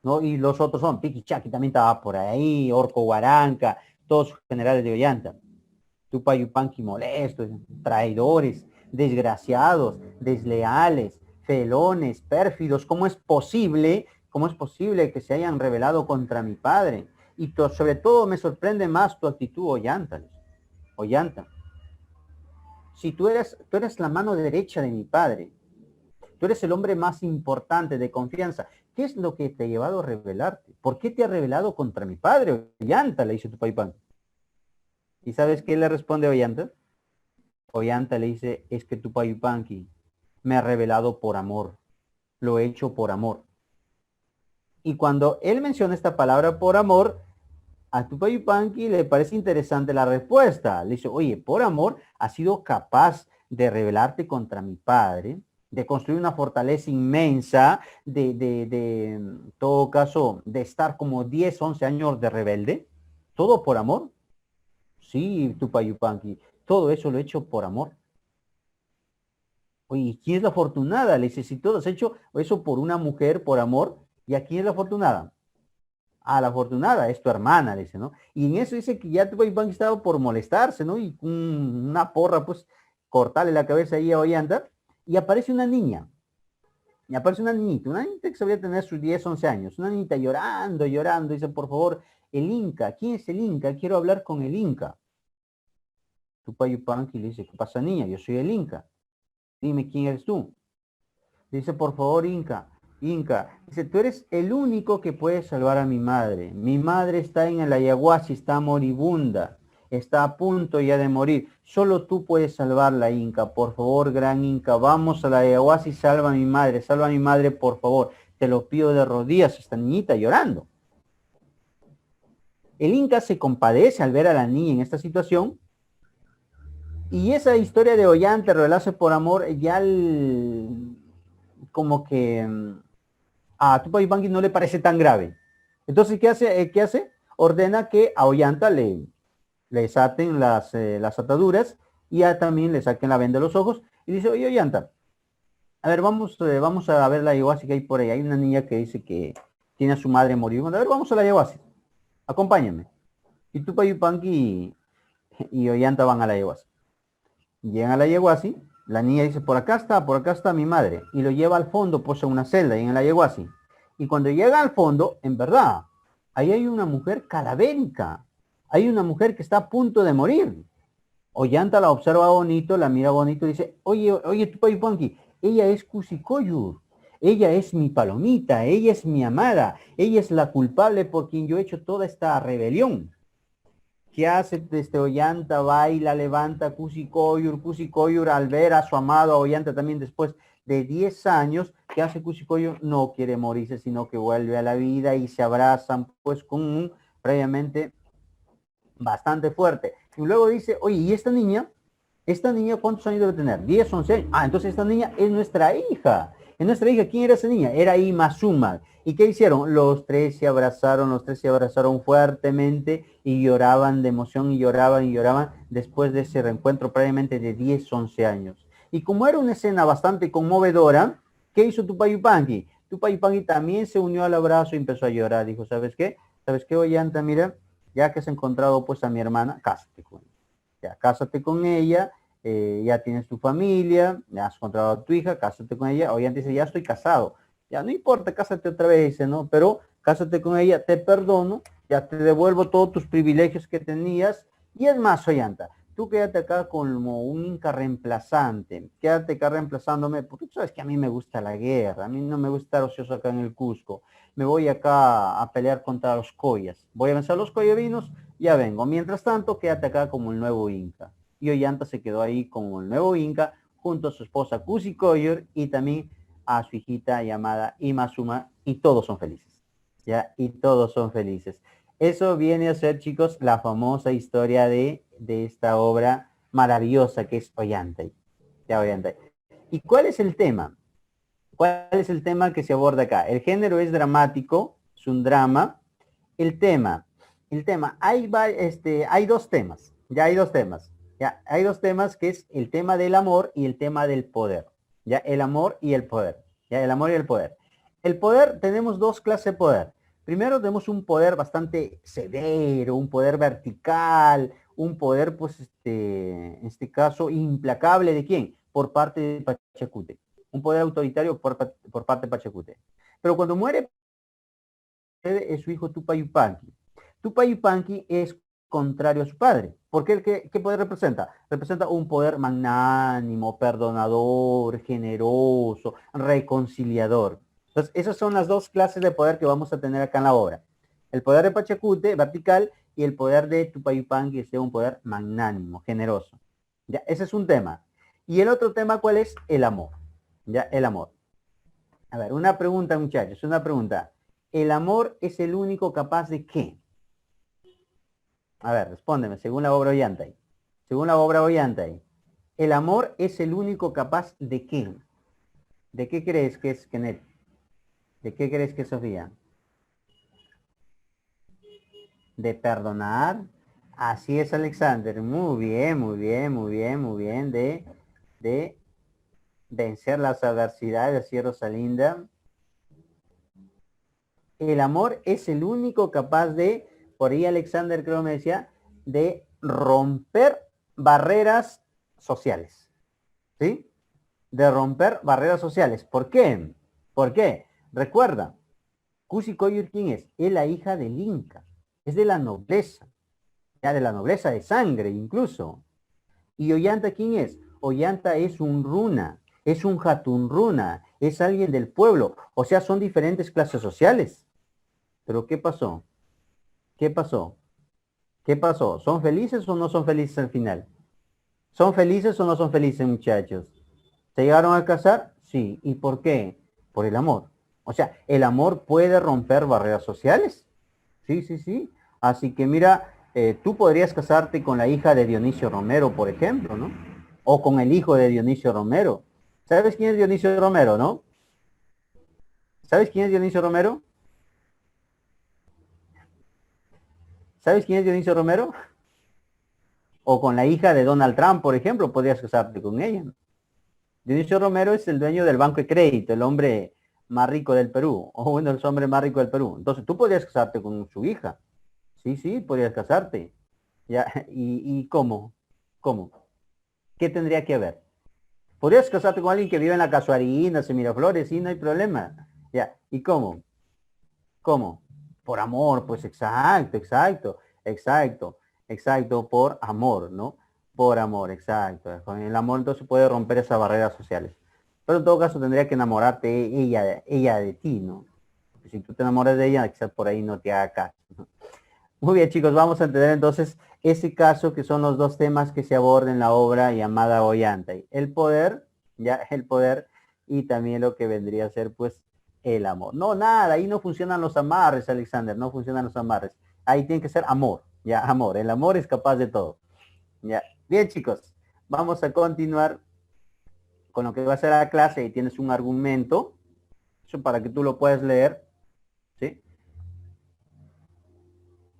¿no? Y los otros son, Piquichaqui también estaba por ahí, Orco Guaranca, todos los generales de Ollanta. Tupac Yupanqui molestos, traidores, desgraciados, desleales, felones, pérfidos, ¿cómo es posible? ¿Cómo es posible que se hayan rebelado contra mi padre? Y sobre todo me sorprende más tu actitud, Ollanta. Ollanta, si tú eres la mano derecha de mi padre, tú eres el hombre más importante de confianza, ¿qué es lo que te ha llevado a rebelarte? ¿Por qué te ha rebelado contra mi padre? Ollanta, le dice Tupac Yupanqui. ¿Y sabes qué le responde Ollanta? Ollanta le dice, es que Tupac Yupanqui me ha revelado por amor, lo he hecho por amor. Y cuando él menciona esta palabra por amor, a Tupac Yupanqui le parece interesante la respuesta. Le dice, oye, por amor has sido capaz de rebelarte contra mi padre, de construir una fortaleza inmensa, en todo caso, de estar como 10, 11 años de rebelde. ¿Todo por amor? Sí, Tupac Yupanqui, todo eso lo he hecho por amor. Oye, ¿quién es la afortunada? Le dice, si tú has hecho eso por una mujer, por amor, ¿y a quién es la afortunada? A la afortunada, es tu hermana, le dice, ¿no? Y en eso dice que ya Tupac Yupanqui estaba por molestarse, ¿no? Y una porra, pues, cortarle la cabeza ahí a Ollanta, y aparece una niña. Y aparece una niñita que sabía tener sus 10, 11 años, una niñita llorando, dice, por favor, el Inca, ¿quién es el Inca? Quiero hablar con el Inca. Tupac Yupanqui le dice, ¿qué pasa, niña? Yo soy el Inca. Dime quién eres tú. Dice, por favor, Inca, dice, tú eres el único que puede salvar a mi madre. Mi madre está en el Ayahuasca, está moribunda. está a punto ya de morir. Solo tú puedes salvarla, Inca. Por favor, gran Inca, vamos a la ayahuasca y salva a mi madre, por favor. Te lo pido de rodillas, esta niñita llorando. El Inca se compadece al ver a la niña en esta situación, y esa historia de Ollanta, Relace por Amor, ya como que a Tupac Yupanqui no le parece tan grave. Entonces, ¿qué hace? Ordena que a Ollanta le desaten las ataduras y también le saquen la venda de los ojos y dice, oye, Ollanta, a ver, vamos a ver la ayahuasca que hay por ahí. Hay una niña que dice que tiene a su madre moribunda. A ver, vamos a la ayahuasca. Acompáñame. Y Tupac Yupanqui y Ollanta van a la ayahuasca. Llegan a la ayahuasca, la niña dice, por acá está mi madre. Y lo lleva al fondo, puso una celda y en la ayahuasca. Y cuando llega al fondo, en verdad, ahí hay una mujer cadavérica. Hay una mujer que está a punto de morir. Ollanta la observa bonito, la mira bonito y dice, oye, Tupac Yupanqui, ella es Cusicoyur, ella es mi palomita, ella es mi amada, ella es la culpable por quien yo he hecho toda esta rebelión. ¿Qué hace Ollanta? Baila, levanta Cusicoyur al ver a su amado Ollanta también después de 10 años, ¿qué hace Cusicoyur? No quiere morirse, sino que vuelve a la vida y se abrazan pues con un previamente bastante fuerte. Y luego dice, oye, ¿y esta niña? ¿Esta niña cuántos años debe tener? 10, 11 años. Ah, entonces esta niña es nuestra hija. Es nuestra hija. ¿Quién era esa niña? Era Imazuma. ¿Y qué hicieron? Los tres se abrazaron fuertemente y lloraban de emoción y lloraban después de ese reencuentro previamente de 10, 11 años. Y como era una escena bastante conmovedora, ¿qué hizo Tupac Yupanqui? Tupac Yupanqui también se unió al abrazo y empezó a llorar. Dijo, ¿sabes qué? ¿Sabes qué, Ollanta? Mira, ya que has encontrado pues a mi hermana, cásate con ella. Ya, cásate con ella, ya tienes tu familia, ya has encontrado a tu hija, cásate con ella. Ollanta dice, ya estoy casado. Ya no importa, cásate otra vez, dice, ¿no? Pero cásate con ella, te perdono, ya te devuelvo todos tus privilegios que tenías. Y es más, Ollanta, tú quédate acá como un Inca reemplazante, quédate acá reemplazándome, porque tú sabes que a mí me gusta la guerra, a mí no me gusta estar ocioso acá en el Cusco. Me voy acá a pelear contra los collas. Voy a vencer a los coyevinos, ya vengo. Mientras tanto, quédate acá como el nuevo Inca. Y Ollanta se quedó ahí como el nuevo Inca, junto a su esposa Cusicoyur y también a su hijita llamada Imazuma, y todos son felices. ¿Ya? Y todos son felices. Eso viene a ser, chicos, la famosa historia de esta obra maravillosa que es Ollantay. Ya, Ollantay. ¿Y cuál es el tema? ¿Cuál es el tema que se aborda acá? El género es dramático, es un drama. Hay dos temas, ya hay dos temas. Ya hay dos temas que es el tema del amor y el tema del poder. Ya el amor y el poder. Ya el amor y el poder. El poder, tenemos dos clases de poder. Primero tenemos un poder bastante severo, un poder vertical, un poder, pues, en este caso, implacable. ¿De quién? Por parte de Pachacute. Un poder autoritario por parte de Pachacute. Pero cuando muere es su hijo Tupac Yupanqui. Tupac Yupanqui es contrario a su padre. ¿Por qué? ¿Qué poder representa? Representa un poder magnánimo, perdonador, generoso, reconciliador. Entonces, esas son las dos clases de poder que vamos a tener acá en la obra. El poder de Pachacute, vertical, y el poder de Tupac Yupanqui, que es un poder magnánimo, generoso. Ya, ese es un tema. Y el otro tema, ¿cuál es? El amor. Ya, el amor. A ver, una pregunta, muchachos, una pregunta. ¿El amor es el único capaz de qué? A ver, respóndeme, según la obra Ollantay. Según la obra Ollantay, ¿el amor es el único capaz de qué? ¿De qué crees que es Kenneth? ¿De qué crees que es Sofía? ¿De perdonar? Así es, Alexander. Muy bien, muy bien, muy bien, muy bien. De vencer las adversidades, así Rosalinda. El amor es el único capaz de, por ahí Alexander creo me decía, de romper barreras sociales. ¿Sí? De romper barreras sociales. ¿Por qué? ¿Por qué? Recuerda, Cusi Koyur, ¿quién es? Es la hija del Inca. Es de la nobleza. Ya de la nobleza de sangre incluso. ¿Y Ollanta quién es? Ollanta es un runa. Es un hatun runa. Es alguien del pueblo. O sea, son diferentes clases sociales. Pero ¿qué pasó? ¿Qué pasó? ¿Qué pasó? ¿Son felices o no son felices al final? ¿Son felices o no son felices, muchachos? ¿Se llegaron a casar? Sí. ¿Y por qué? Por el amor. O sea, el amor puede romper barreras sociales. Sí, sí, sí. Así que mira, tú podrías casarte con la hija de Dionisio Romero, por ejemplo, ¿no? O con el hijo de Dionisio Romero. ¿Sabes quién es Dionisio Romero, no? ¿Sabes quién es Dionisio Romero? ¿Sabes quién es Dionisio Romero? O con la hija de Donald Trump, por ejemplo, podrías casarte con ella, ¿no? Dionisio Romero es el dueño del Banco de Crédito, el hombre más rico del Perú, o bueno, el hombre más rico del Perú. Entonces tú podrías casarte con su hija. Sí, sí, podrías casarte. Ya, ¿y cómo? ¿Cómo? ¿Qué tendría que haber? Podrías casarte con alguien que vive en la Casuarinas, en Miraflores, sí, no hay problema. Ya, ¿y cómo? ¿Cómo? Por amor, pues exacto, exacto, exacto, exacto, por amor, ¿no? Por amor, exacto. Con el amor entonces puede romper esas barreras sociales. Pero en todo caso tendría que enamorarte ella de ti, ¿no? Porque si tú te enamoras de ella, quizás por ahí no te haga caso, ¿no? Muy bien, chicos, vamos a entender entonces ese caso que son los dos temas que se abordan en la obra llamada Ollantay. El poder, ya, el poder y también lo que vendría a ser pues el amor. No, nada, ahí no funcionan los amarres, Alexander, no funcionan los amarres. Ahí tiene que ser amor, ya, amor. El amor es capaz de todo. Ya. Bien, chicos, vamos a continuar con lo que va a ser la clase y tienes un argumento, eso para que tú lo puedas leer, ¿sí?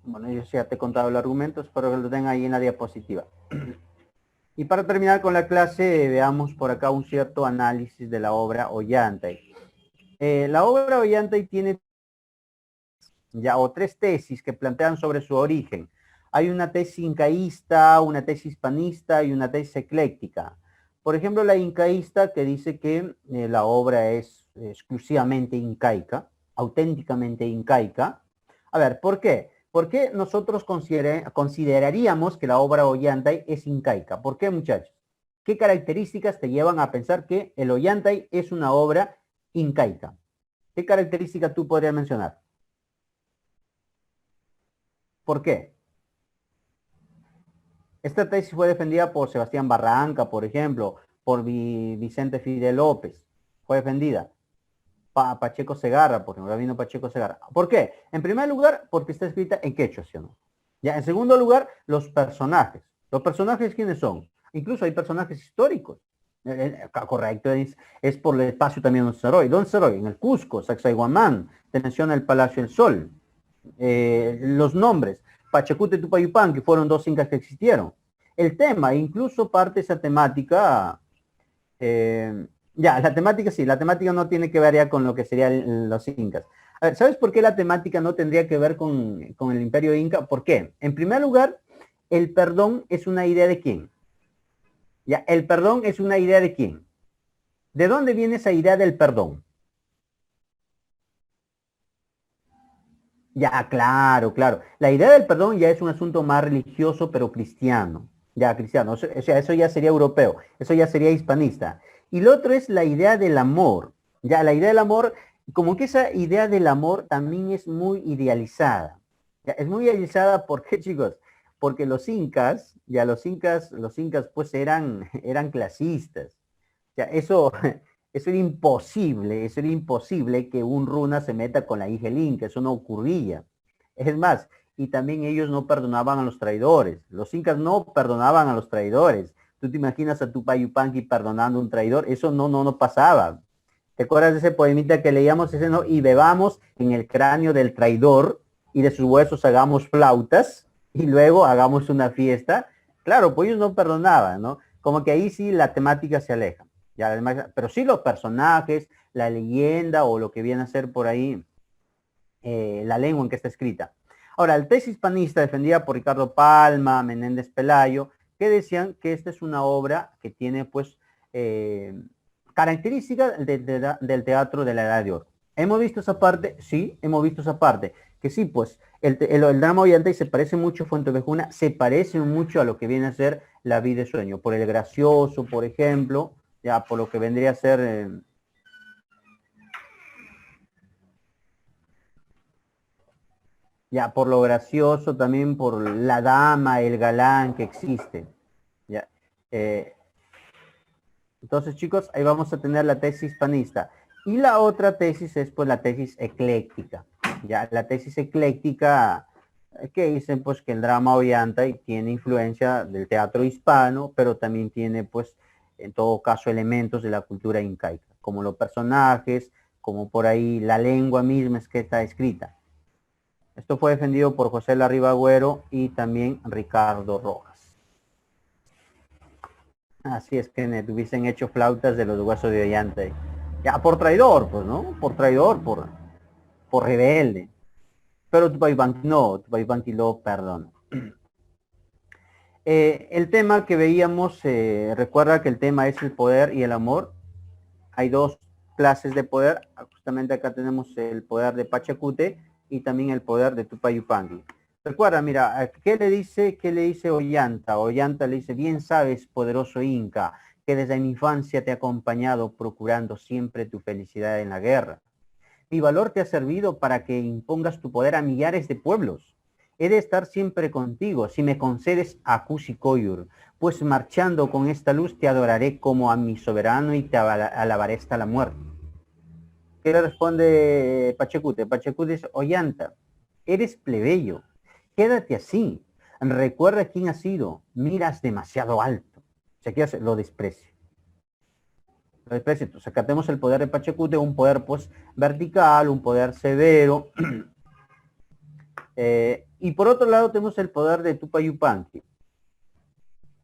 Bueno, yo ya te he contado el argumento, espero que lo tengan ahí en la diapositiva. Y para terminar con la clase, veamos por acá un cierto análisis de la obra Ollantay. La obra Ollantay tiene ya o tres tesis que plantean sobre su origen. Hay una tesis incaísta, una tesis hispanista y una tesis ecléctica. Por ejemplo, la incaísta que dice que la obra es exclusivamente incaica, auténticamente incaica. A ver, ¿por qué? ¿Por qué nosotros consideraríamos que la obra Ollantay es incaica? ¿Por qué, muchachos? ¿Qué características te llevan a pensar que el Ollantay es una obra incaica? ¿Qué características tú podrías mencionar? ¿Por qué? Esta tesis fue defendida por Sebastián Barranca, por ejemplo, por Vicente Fidel López. Fue defendida. Pacheco Segarra, por ejemplo, Gabino Pacheco Segarra. ¿Por qué? En primer lugar, porque está escrita en quechua, ¿sí o no? Ya, en segundo lugar, los personajes. ¿Los personajes quiénes son? Incluso hay personajes históricos. Correcto, es por el espacio también donde se desarrolla. ¿Dónde se desarrolla? En el Cusco, Sacsayhuamán, te menciona el Palacio del Sol. Los nombres, Pachacute y Tupayupan, que fueron dos incas que existieron. El tema, incluso parte de esa temática, ya, la temática sí, la temática no tiene que ver ya con lo que serían los incas. A ver, ¿sabes por qué la temática no tendría que ver con el imperio inca? ¿Por qué? En primer lugar, el perdón es una idea de quién. Ya, el perdón es una idea de quién. ¿De dónde viene esa idea del perdón? Ya, claro, claro. La idea del perdón ya es un asunto más religioso, pero cristiano. Ya, cristiano. O sea, eso ya sería europeo. Eso ya sería hispanista. Y lo otro es la idea del amor. Ya, la idea del amor, como que esa idea del amor también es muy idealizada. Ya, es muy idealizada, ¿por qué, chicos? Porque los incas, ya los incas pues eran clasistas. Ya, eso era imposible que un runa se meta con la hija del Inca, eso no ocurría. Es más, y también ellos no perdonaban a los traidores, los incas no perdonaban a los traidores. ¿Tú te imaginas a Tupac Yupanqui perdonando a un traidor? Eso no pasaba. ¿Te acuerdas de ese poemita que leíamos? Ese no, y bebamos en el cráneo del traidor y de sus huesos hagamos flautas y luego hagamos una fiesta. Claro, pues ellos no perdonaban, ¿no? Como que ahí sí la temática se aleja. Ya, además, pero sí los personajes, la leyenda o lo que viene a ser por ahí la lengua en que está escrita. Ahora, el tesis hispanista defendida por Ricardo Palma, Menéndez Pelayo, que decían que esta es una obra que tiene pues características del teatro de la Edad de Oro. ¿Hemos visto esa parte? Sí, hemos visto esa parte. Que sí, pues el drama Ollantay se parece mucho a Fuentevejuna, se parece mucho a lo que viene a ser La vida de sueño, por el gracioso, por ejemplo, ya por lo que vendría a ser Ya, por lo gracioso, también por la dama, el galán que existe. Ya. Eh, entonces, chicos, ahí vamos a tener la tesis hispanista. Y la otra tesis es pues la tesis ecléctica. Ya, la tesis ecléctica que dicen pues que el drama Ollanta tiene influencia del teatro hispano, pero también tiene pues en todo caso elementos de la cultura incaica, como los personajes, como por ahí la lengua misma es que está escrita. Esto fue defendido por José Larriba Agüero y también Ricardo Rojas. Así es que hubiesen hecho flautas de los huesos de Ollanta. Ya, por traidor, pues, ¿no? Por traidor, por rebelde. Pero Tupayupanqui no, Tupayupanqui lo perdona. El tema que veíamos, recuerda que el tema es el poder y el amor. Hay dos clases de poder. Justamente acá tenemos el poder de Pachacute y también el poder de Tupayupanqui. Recuerda, mira, ¿qué le dice Ollanta? Ollanta le dice, bien sabes, poderoso Inca, que desde mi infancia te he acompañado procurando siempre tu felicidad en la guerra. Mi valor te ha servido para que impongas tu poder a millares de pueblos. He de estar siempre contigo si me concedes a Kusikoyur, pues marchando con esta luz te adoraré como a mi soberano y te alabaré hasta la muerte. ¿Qué le responde Pachacute? Pachacute dice, Ollanta, eres plebeyo, quédate así, recuerda quién has sido, miras demasiado alto. O sea, que lo desprecia. Entonces, acá tenemos el poder de Pachacute, un poder pues vertical, un poder severo. Y por otro lado tenemos el poder de Tupayupanqui.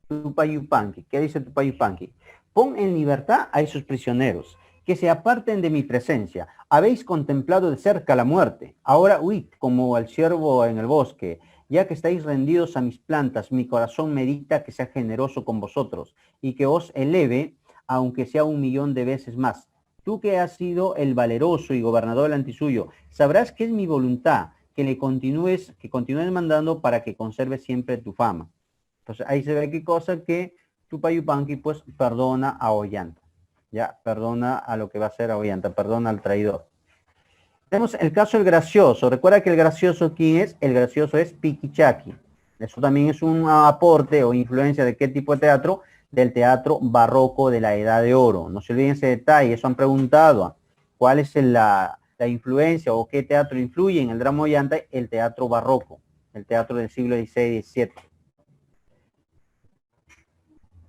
Tupayupanqui, ¿qué dice Tupayupanqui? Pon en libertad a esos prisioneros, que se aparten de mi presencia. Habéis contemplado de cerca la muerte. Ahora huid como al ciervo en el bosque. Ya que estáis rendidos a mis plantas, mi corazón medita que sea generoso con vosotros y que os eleve, aunque sea 1.000.000 de veces más. Tú que has sido el valeroso y gobernador del antisuyo, sabrás que es mi voluntad que continúes mandando para que conserves siempre tu fama. Entonces ahí se ve qué cosa que Tupayupanqui pues perdona a Ollanta, ya, perdona a lo que va a ser a Ollanta, perdona al traidor. Tenemos el caso del gracioso. Recuerda que el gracioso, ¿quién es? El gracioso es Piquichaqui. Eso también es un aporte o influencia de qué tipo de teatro, del teatro barroco de la Edad de Oro. No se olviden ese detalle, eso han preguntado. ¿Cuál es la influencia o qué teatro influye en el drama Ollanta? El teatro barroco, el teatro del siglo XVI y XVII.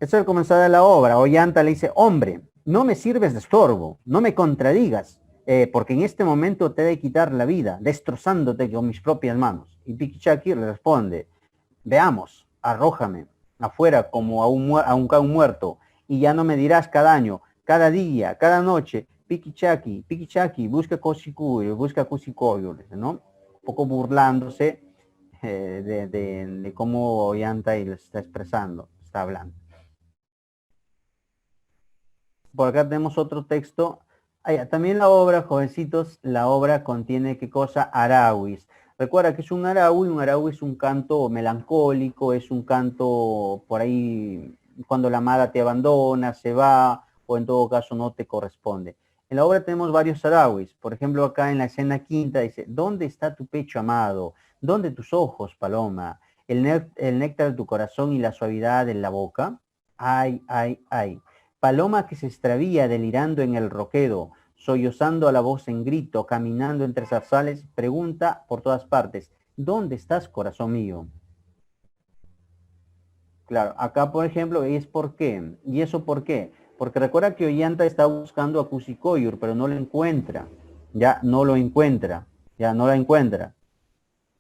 Eso es el comenzar de la obra. Ollanta le dice, hombre, no me sirves de estorbo, no me contradigas, porque en este momento te he de quitar la vida, destrozándote con mis propias manos. Y Piquichaqui le responde, veamos, arrójame afuera como a un muerto, y ya no me dirás cada año, cada día, cada noche, Piquichaqui, Piquichaqui, busca Cosicuyo, busca Cosicoyo, ¿no? Un poco burlándose de cómo Ollanta y le está expresando, está hablando. Por acá tenemos otro texto. También la obra, jovencitos, la obra contiene qué cosa, arauis. Recuerda que es un araui es un canto melancólico, es un canto por ahí cuando la amada te abandona, se va, o en todo caso no te corresponde. En la obra tenemos varios arauis. Por ejemplo, acá en la escena quinta dice, ¿dónde está tu pecho amado? ¿Dónde tus ojos, paloma? El néctar de tu corazón y la suavidad de la boca. Ay, ay, ay. Paloma que se extravía delirando en el roquedo, sollozando a la voz en grito, caminando entre zarzales, pregunta por todas partes, ¿dónde estás, corazón mío? Claro, acá por ejemplo es por qué. ¿Y eso por qué? Porque recuerda que Ollanta está buscando a Cusicóyur, pero no lo encuentra. Ya no lo encuentra. Ya no la encuentra.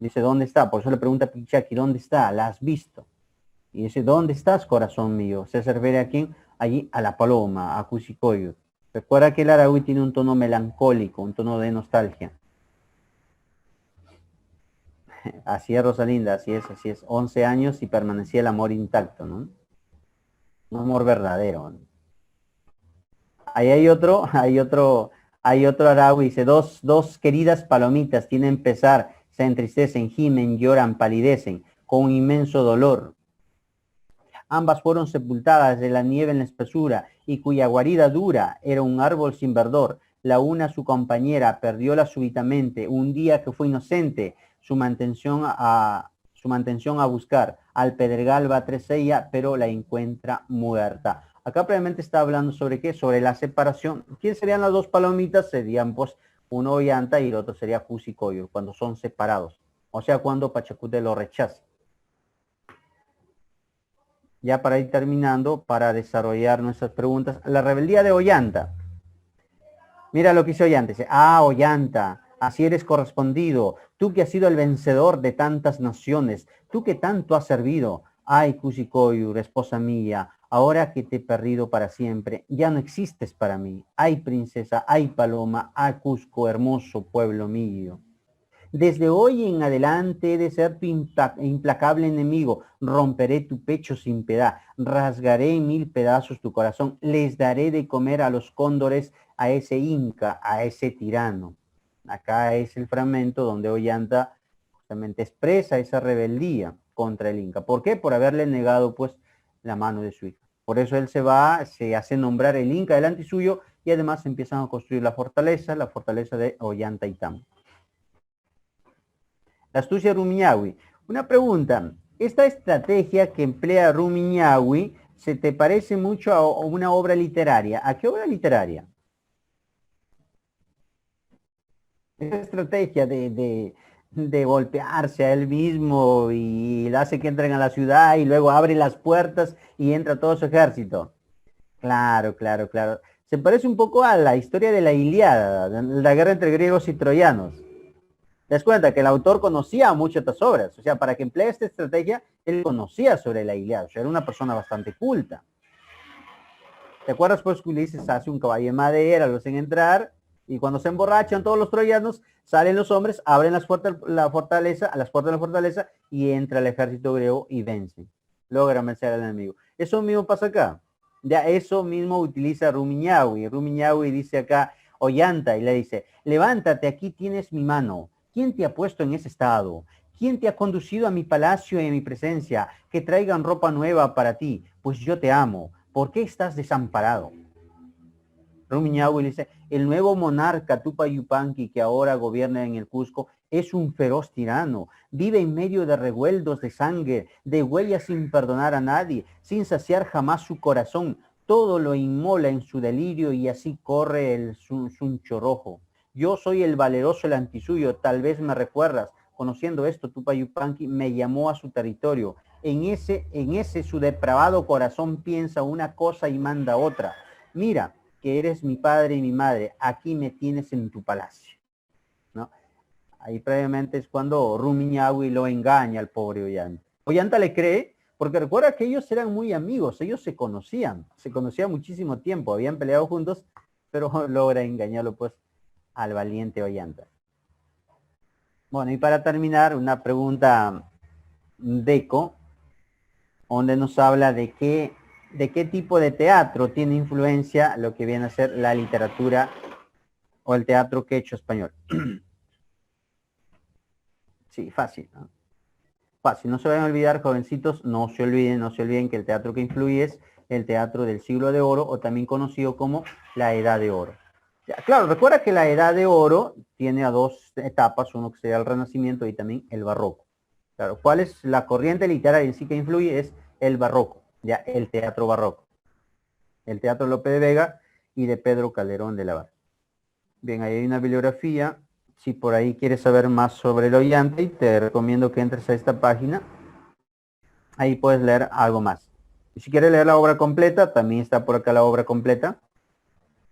Dice, ¿dónde está? Por eso le pregunta a Pichaki, ¿dónde está? ¿La has visto? Y dice, ¿dónde estás, corazón mío? Se refiere a quién? Allí a la paloma, a Cusicoyo. Recuerda que el Araui tiene un tono melancólico, un tono de nostalgia. Así es, Rosalinda, así es, así es. 11 años y permanecía el amor intacto, ¿no? Un amor verdadero. ¿No? Ahí hay otro Araui, dice, dos queridas palomitas tienen pesar, se entristecen, gimen, lloran, palidecen, con un inmenso dolor. Ambas fueron sepultadas de la nieve en la espesura, y cuya guarida dura era un árbol sin verdor. La una su compañera perdióla súbitamente, un día que fue inocente, su mantención a buscar al Pedregal va tras ella, pero la encuentra muerta. Acá previamente está hablando sobre qué, sobre la separación. ¿Quién serían las dos palomitas? Serían pues uno Ollanta y el otro sería Cusicoyo, cuando son separados. O sea, cuando Pachacute lo rechaza. Ya para ir terminando, para desarrollar nuestras preguntas, la rebeldía de Ollanta. Mira lo que dice Ollanta. Dice, Ollanta, así eres correspondido. Tú que has sido el vencedor de tantas naciones. Tú que tanto has servido. Ay, Cusicoyu, esposa mía, ahora que te he perdido para siempre, ya no existes para mí. Ay, princesa, ay, paloma, ay, Cusco, hermoso pueblo mío. Desde hoy en adelante he de ser tu implacable enemigo. Romperé tu pecho sin piedad, rasgaré en mil pedazos tu corazón, les daré de comer a los cóndores, a ese inca, a ese tirano. Acá es el fragmento donde Ollanta justamente expresa esa rebeldía contra el inca. ¿Por qué? Por haberle negado pues la mano de su hija. Por eso él se hace nombrar el inca delante suyo y además empiezan a construir la fortaleza de Ollantaytambo. La astucia Rumiñahui. Una pregunta, ¿esta estrategia que emplea Rumiñahui se te parece mucho a una obra literaria? ¿A qué obra literaria? Esa estrategia de golpearse a él mismo y le hace que entren a la ciudad y luego abre las puertas y entra todo su ejército. Claro, claro, claro. Se parece un poco a la historia de la Ilíada, la guerra entre griegos y troyanos. Te das cuenta que el autor conocía mucho estas obras, o sea, para que emplee esta estrategia, él conocía sobre la Ilíada, o sea, era una persona bastante culta. ¿Te acuerdas pues que Ulises hace un caballo de madera, lo hacen entrar, y cuando se emborrachan todos los troyanos, salen los hombres, abren las puertas de la fortaleza, y entra el ejército griego y vence. Logra vencer al enemigo. Eso mismo pasa acá. Ya eso mismo utiliza Rumiñahui. Rumiñahui dice acá, Ollanta, y le dice, levántate, aquí tienes mi mano. ¿Quién te ha puesto en ese estado? ¿Quién te ha conducido a mi palacio y a mi presencia? Que traigan ropa nueva para ti, pues yo te amo. ¿Por qué estás desamparado? Rumiñahui dice, el nuevo monarca Tupac Yupanqui que ahora gobierna en el Cusco es un feroz tirano, vive en medio de revueltos de sangre, de huellas sin perdonar a nadie, sin saciar jamás su corazón, todo lo inmola en su delirio y así corre el suncho rojo. Yo soy el valeroso el antisuyo, tal vez me recuerdas, conociendo esto, Tupac Yupanqui me llamó a su territorio, en ese su depravado corazón piensa una cosa y manda otra. Mira, que eres mi padre y mi madre, aquí me tienes en tu palacio, ¿no? Ahí previamente es cuando Rumiñahui lo engaña al pobre Ollanta. Ollanta le cree, porque recuerda que ellos eran muy amigos, ellos se conocían muchísimo tiempo, habían peleado juntos, pero logra engañarlo pues al valiente Ollanta. Bueno, y para terminar, una pregunta Deco, donde nos habla de qué tipo de teatro tiene influencia lo que viene a ser la literatura o el teatro quechua español. Sí, fácil, ¿no? Fácil, no se vayan a olvidar, jovencitos, no se olviden que el teatro que influye es el teatro del siglo de oro o también conocido como la edad de oro. Ya, claro, recuerda que la edad de oro tiene a dos etapas, uno que sería el renacimiento y también el barroco. Claro, ¿cuál es la corriente literaria en sí que influye? Es el barroco, ya el teatro barroco. El teatro Lope de Vega y de Pedro Calderón de la Barca. Bien, ahí hay una bibliografía. Si por ahí quieres saber más sobre el Ollanta, te recomiendo que entres a esta página. Ahí puedes leer algo más. Y si quieres leer la obra completa, también está por acá la obra completa.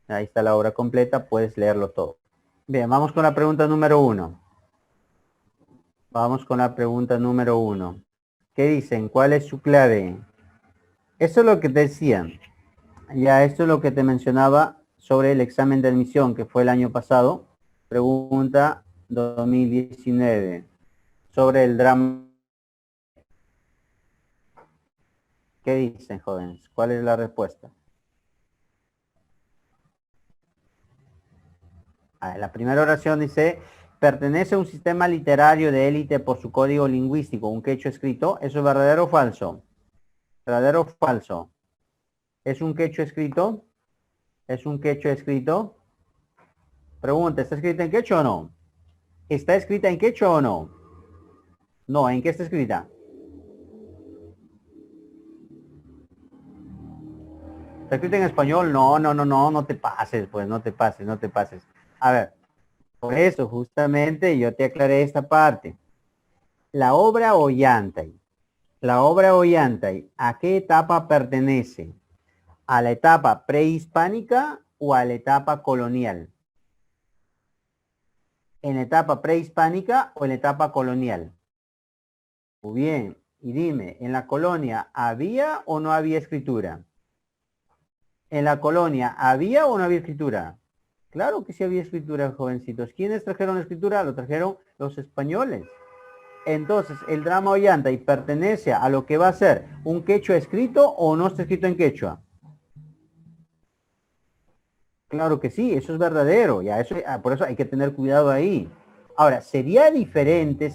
Ahí está la obra completa, puedes leerlo todo. Bien, vamos con la pregunta número 1. Vamos con la pregunta número 1. ¿Qué dicen? ¿Cuál es su clave? Eso es lo que te decían. Ya, esto es lo que te mencionaba sobre el examen de admisión que fue el año pasado. Pregunta 2019 sobre el drama. ¿Qué dicen, jóvenes? ¿Cuál es la respuesta? La primera oración dice, pertenece a un sistema literario de élite por su código lingüístico, un quechua escrito. ¿Eso es verdadero o falso? ¿Verdadero o falso? ¿Es un quechua escrito? ¿Es un quechua escrito? Pregunta, ¿está escrita en quechua o no? ¿Está escrita en quechua o no? No, ¿en qué está escrita? ¿Está escrita en español? No, no, no, no, no te pases, pues, no te pases, no te pases. A ver, por eso, justamente, yo te aclaré esta parte. La obra Ollantay, ¿a qué etapa pertenece? ¿A la etapa prehispánica o a la etapa colonial? ¿En la etapa prehispánica o en la etapa colonial? Muy bien, y dime, ¿en la colonia había o no había escritura? ¿En la colonia había o no había escritura? Claro que sí había escritura, jovencitos. ¿Quiénes trajeron la escritura? Lo trajeron los españoles. Entonces, el drama Ollantay pertenece a lo que va a ser un quechua escrito o no está escrito en quechua. Claro que sí, eso es verdadero, ya eso, por eso hay que tener cuidado ahí. Ahora, sería diferente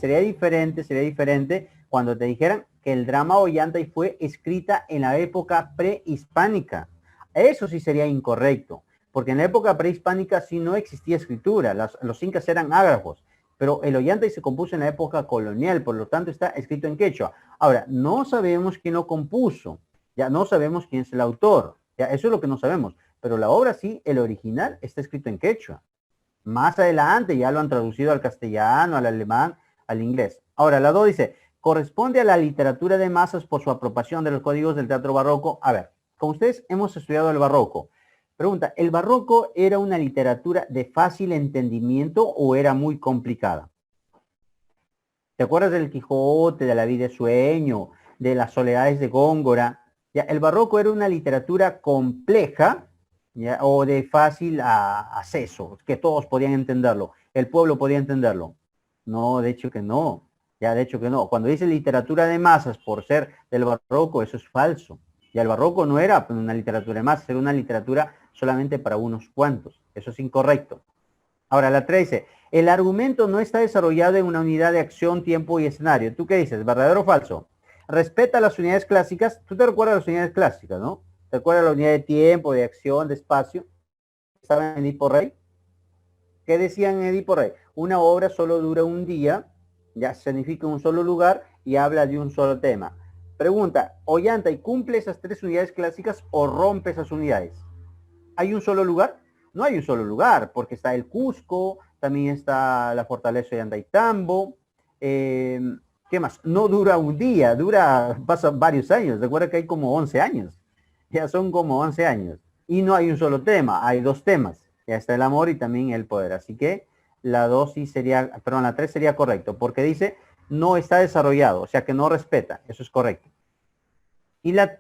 cuando te dijeran que el drama Ollantay fue escrita en la época prehispánica. Eso sí sería incorrecto, porque en la época prehispánica sí no existía escritura, los incas eran ágrafos, pero el Ollantay se compuso en la época colonial, por lo tanto está escrito en quechua. Ahora, no sabemos quién lo compuso, ya no sabemos quién es el autor, ya eso es lo que no sabemos, pero la obra sí, el original está escrito en quechua. Más adelante ya lo han traducido al castellano, al alemán, al inglés. Ahora, la 2 dice, corresponde a la literatura de masas por su apropiación de los códigos del teatro barroco. A ver, con ustedes hemos estudiado el barroco. Pregunta, ¿el barroco era una literatura de fácil entendimiento o era muy complicada? ¿Te acuerdas del Quijote, de la vida de sueño, de las soledades de Góngora? Ya, el barroco era una literatura compleja, ¿ya? O de fácil acceso, que todos podían entenderlo, el pueblo podía entenderlo. No, de hecho que no, ya de hecho que no. Cuando dice literatura de masas por ser del barroco, eso es falso. Ya el barroco no era una literatura de masas, era una literatura solamente para unos cuantos. Eso es incorrecto. Ahora, la 13. El argumento no está desarrollado en una unidad de acción, tiempo y escenario. ¿Tú qué dices? ¿Verdadero o falso? Respeta las unidades clásicas. Tú te recuerdas las unidades clásicas, ¿no? ¿Te acuerdas la unidad de tiempo, de acción, de espacio? ¿Estaba en Edipo Rey? ¿Qué decían en Edipo Rey? Una obra solo dura un día, ya significa un solo lugar y habla de un solo tema. Pregunta, ¿Ollantay cumple esas tres unidades clásicas o rompe esas unidades? ¿Hay un solo lugar? No hay un solo lugar, porque está el Cusco, también está la fortaleza de Andaitambo. ¿Qué más? No dura un día, pasa varios años. Recuerda que hay como 11 años. Ya son como 11 años. Y no hay un solo tema, hay dos temas. Ya está el amor y también el poder. Así que la 2 sí sería, perdón, la 3 sería correcto, porque dice no está desarrollado, o sea que no respeta. Eso es correcto. Y la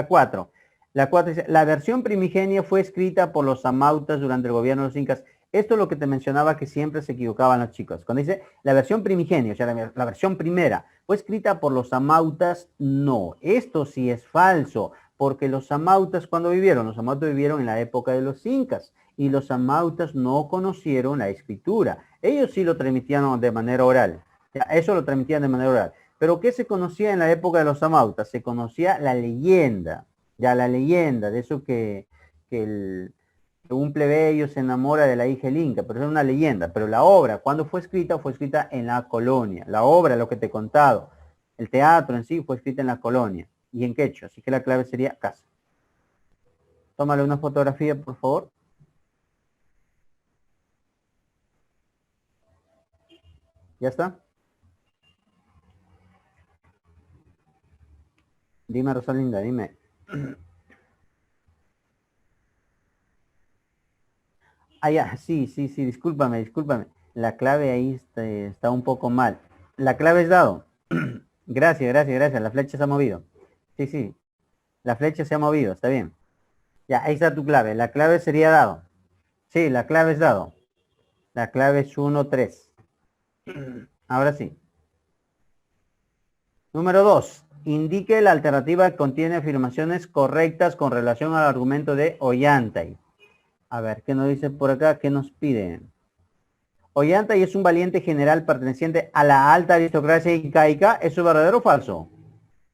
4. La 4 dice, la versión primigenia fue escrita por los amautas durante el gobierno de los incas. Esto es lo que te mencionaba que siempre se equivocaban los chicos. Cuando dice la versión primigenia, o sea, la versión primera, fue escrita por los amautas, no. Esto sí es falso, porque los amautas cuando vivieron, los amautas vivieron en la época de los incas y los amautas no conocieron la escritura. Ellos sí lo transmitían de manera oral. Ya, eso lo transmitían de manera oral. Pero ¿qué se conocía en la época de los amautas? Se conocía la leyenda, ya la leyenda, de eso que un plebeyo se enamora de la hija del Inca, pero es una leyenda. Pero la obra, ¿cuándo fue escrita en la colonia. La obra, lo que te he contado, el teatro en sí fue escrita en la colonia y en quechua, así que la clave sería casa. Tómale una fotografía, por favor. ¿Ya está? Dime, Rosalinda, dime. Ah, ya, sí, sí, sí, discúlpame, discúlpame. La clave ahí está un poco mal. La clave es dado. Gracias, gracias, gracias. La flecha se ha movido. Sí, sí. La flecha se ha movido, está bien. Ya, ahí está tu clave. La clave sería dado. Sí, la clave es dado. La clave es 1, 3. Ahora sí. Número 2. Indique la alternativa que contiene afirmaciones correctas con relación al argumento de Ollantay. A ver, ¿qué nos dice por acá? ¿Qué nos piden? Ollantay es un valiente general perteneciente a la alta aristocracia incaica. ¿Eso es verdadero o falso?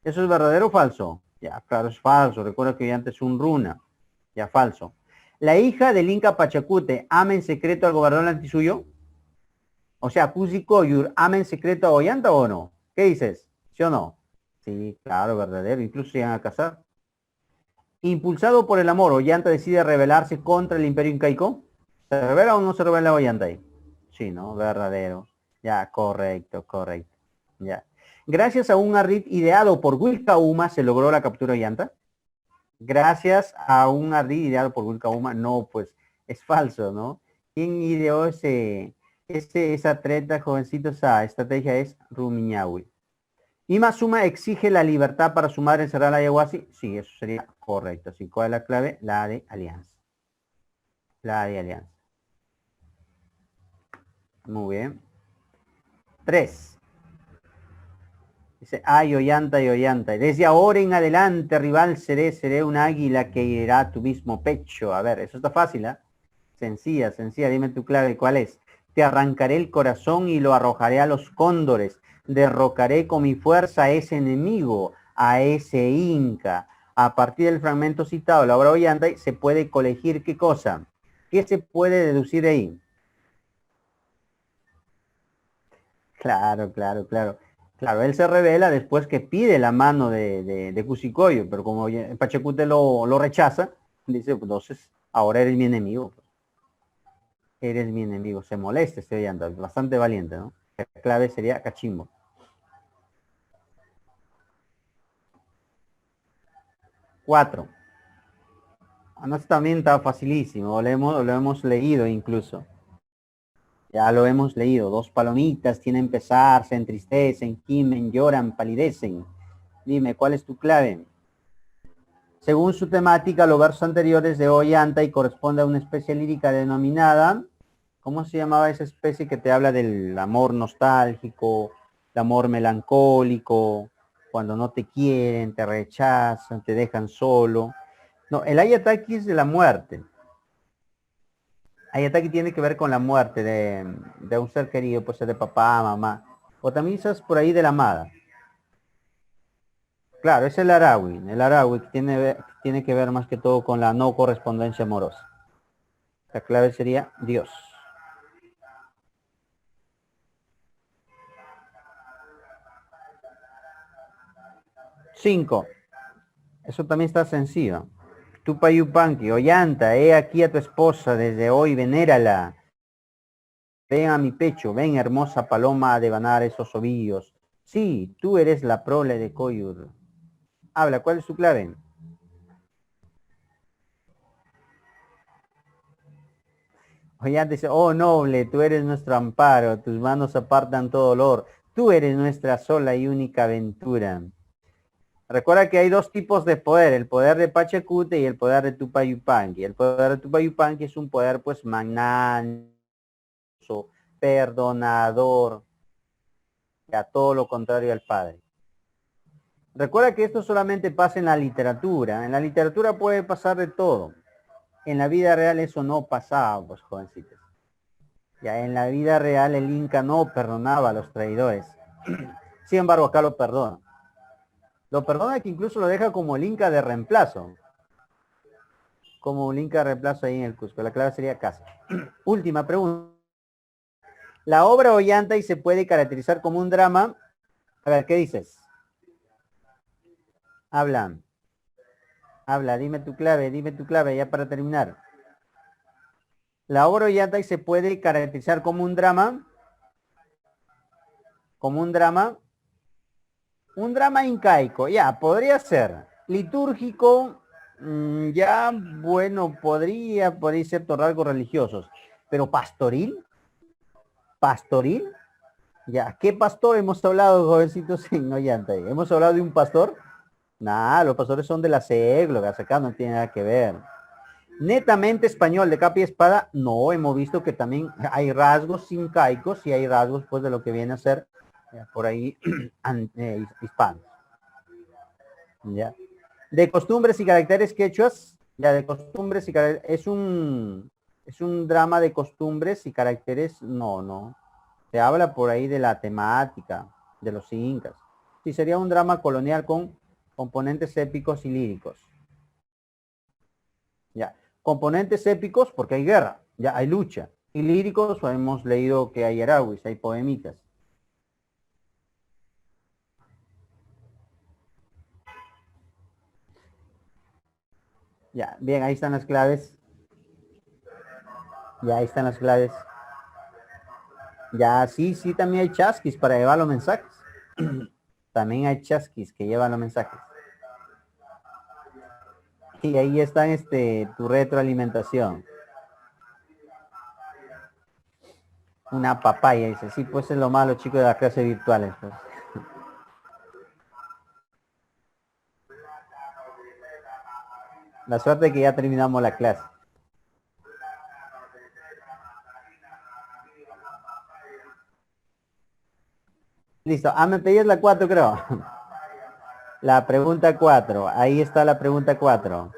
¿Eso es verdadero o falso? Ya, claro, es falso. Recuerda que Ollantay es un runa. Ya, falso. ¿La hija del Inca Pachacute ama en secreto al gobernador antisuyo? O sea, Cusi Coyur ama en secreto a Ollanta o no? ¿Qué dices? ¿Sí o no? Sí, claro, verdadero. Incluso se iban a casar. Impulsado por el amor, Ollanta decide rebelarse contra el Imperio Incaico. ¿Se revela o no se revela Ollanta ahí? Sí, ¿no? Verdadero. Ya, correcto, correcto. Ya. Gracias a un ardid ideado por Wilcauma se logró la captura de Ollanta. Gracias a un ardid ideado por Wilcauma, no, pues es falso, ¿no? ¿Quién ideó esa treta, jovencito? Esa estrategia es Rumiñahui. Ima Suma exige la libertad para su madre encerrada en la Ayahuasca. Sí, eso sería correcto. Así, ¿cuál es la clave? La de alianza. La de alianza. Muy bien. 3. Dice, ay, Ollanta y Ollanta. Desde ahora en adelante, rival, seré un águila que irá a tu mismo pecho. A ver, eso está fácil, ¿eh? Sencilla, sencilla. Dime tu clave, ¿cuál es? Te arrancaré el corazón y lo arrojaré a los cóndores. Derrocaré con mi fuerza a ese enemigo, a ese inca. A partir del fragmento citado, la obra Ollanta, se puede colegir ¿qué cosa? ¿Qué se puede deducir de ahí? Claro, claro, claro. Claro, él se revela después que pide la mano de Cusicoyo, pero como Pachacute lo rechaza, dice, pues, entonces, ahora eres mi enemigo. Pues. Eres mi enemigo. Se molesta este Ollanta, bastante valiente, ¿no? La clave sería Cachimbo. 4. No, esto también está facilísimo, lo hemos leído incluso. Ya lo hemos leído. Dos palomitas tienen pesar, se entristecen, gimen, lloran, palidecen. Dime, ¿cuál es tu clave? Según su temática, los versos anteriores de Ollanta y corresponde a una especie lírica denominada, ¿cómo se llamaba esa especie que te habla del amor nostálgico, el amor melancólico, cuando no te quieren, te rechazan, te dejan solo? No, el Ayataki es de la muerte. Ayataki tiene que ver con la muerte de un ser querido, puede ser de papá, mamá, o también quizás por ahí de la amada. Claro, es el Arawi que tiene que ver más que todo con la no correspondencia amorosa. La clave sería Dios. 5. Eso también está sencillo. Tupayupanqui, Ollanta, he aquí a tu esposa, desde hoy venérala. Ven a mi pecho, ven hermosa paloma a devanar esos ovillos. Sí, tú eres la prole de Coyur. Habla, ¿cuál es tu clave? Ollanta dice, oh noble, tú eres nuestro amparo, tus manos apartan todo dolor. Tú eres nuestra sola y única aventura. Recuerda que hay dos tipos de poder, el poder de Pachacute y el poder de Tupayupanqui. El poder de Tupayupanqui es un poder pues magnánimo, perdonador, a todo lo contrario al padre. Recuerda que esto solamente pasa en la literatura. En la literatura puede pasar de todo. En la vida real eso no pasaba, pues jovencitos. Ya en la vida real el Inca no perdonaba a los traidores. Sin embargo, acá lo perdona. Lo perdona que incluso lo deja como el Inca de reemplazo. Como un Inca de reemplazo ahí en el Cusco. La clave sería casa. Última pregunta. La obra Ollanta y se puede caracterizar como un drama. A ver, ¿qué dices? Habla. Habla, dime tu clave ya para terminar. La obra Ollanta y se puede caracterizar como un drama. Como un drama incaico, ya, podría ser. Litúrgico, ya, bueno, podría ser rasgos religiosos. Pero pastoril, pastoril, ya, ¿qué pastor hemos hablado, jovencitos, en Ollanta? ¿Hemos hablado de un pastor? Nah, los pastores son de las églogas, acá no tiene nada que ver. Netamente español, de capa y espada, no, hemos visto que también hay rasgos incaicos y hay rasgos, pues, de lo que viene a ser por ahí hispanos. ¿Ya? De costumbres y caracteres quechuas, ya de costumbres y caracteres, es un drama de costumbres y caracteres, no, no. Se habla por ahí de la temática de los incas. Sí, sería un drama colonial con componentes épicos y líricos. Ya. Componentes épicos porque hay guerra, ya hay lucha. Y líricos, hemos leído que hay arawis, hay poemitas. Ya, bien, ahí están las claves. Ya, ahí están las claves. Ya, sí, sí, también hay chasquis para llevar los mensajes. También hay chasquis que llevan los mensajes. Y ahí están tu retroalimentación. Una papaya, dice. Sí, pues es lo malo, chicos, de las clases virtuales. Pues. La suerte es que ya terminamos la clase. Listo. Ah, me pedías la 4, creo. La pregunta 4. Ahí está la pregunta 4.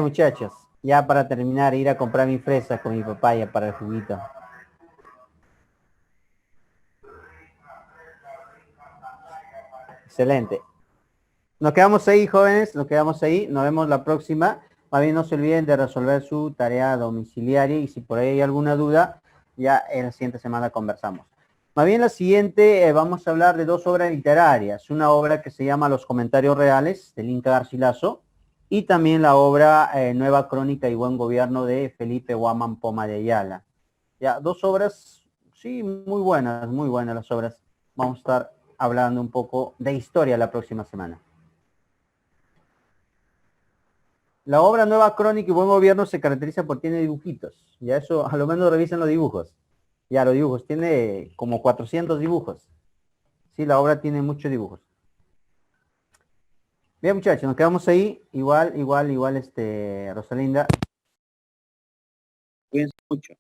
Muchachos, ya para terminar, ir a comprar mi fresa con mi papaya para el juguito. Excelente. Nos quedamos ahí, jóvenes, nos quedamos ahí. Nos vemos la próxima. Más bien no se olviden de resolver su tarea domiciliaria y si por ahí hay alguna duda, ya en la siguiente semana conversamos. Más bien la siguiente vamos a hablar de dos obras literarias. Una obra que se llama Los Comentarios Reales, de Inca Garcilaso, y también la obra Nueva Crónica y Buen Gobierno de Felipe Guamán Poma de Ayala. Ya, dos obras, sí, muy buenas las obras. Vamos a estar hablando un poco de historia la próxima semana. La obra Nueva Crónica y Buen Gobierno se caracteriza por tiene dibujitos. Ya eso, a lo menos revisen los dibujos. Ya los dibujos, tiene como 400 dibujos. Sí, la obra tiene muchos dibujos. Bien, muchachos, nos quedamos ahí. Igual, Rosalinda. Cuídense mucho.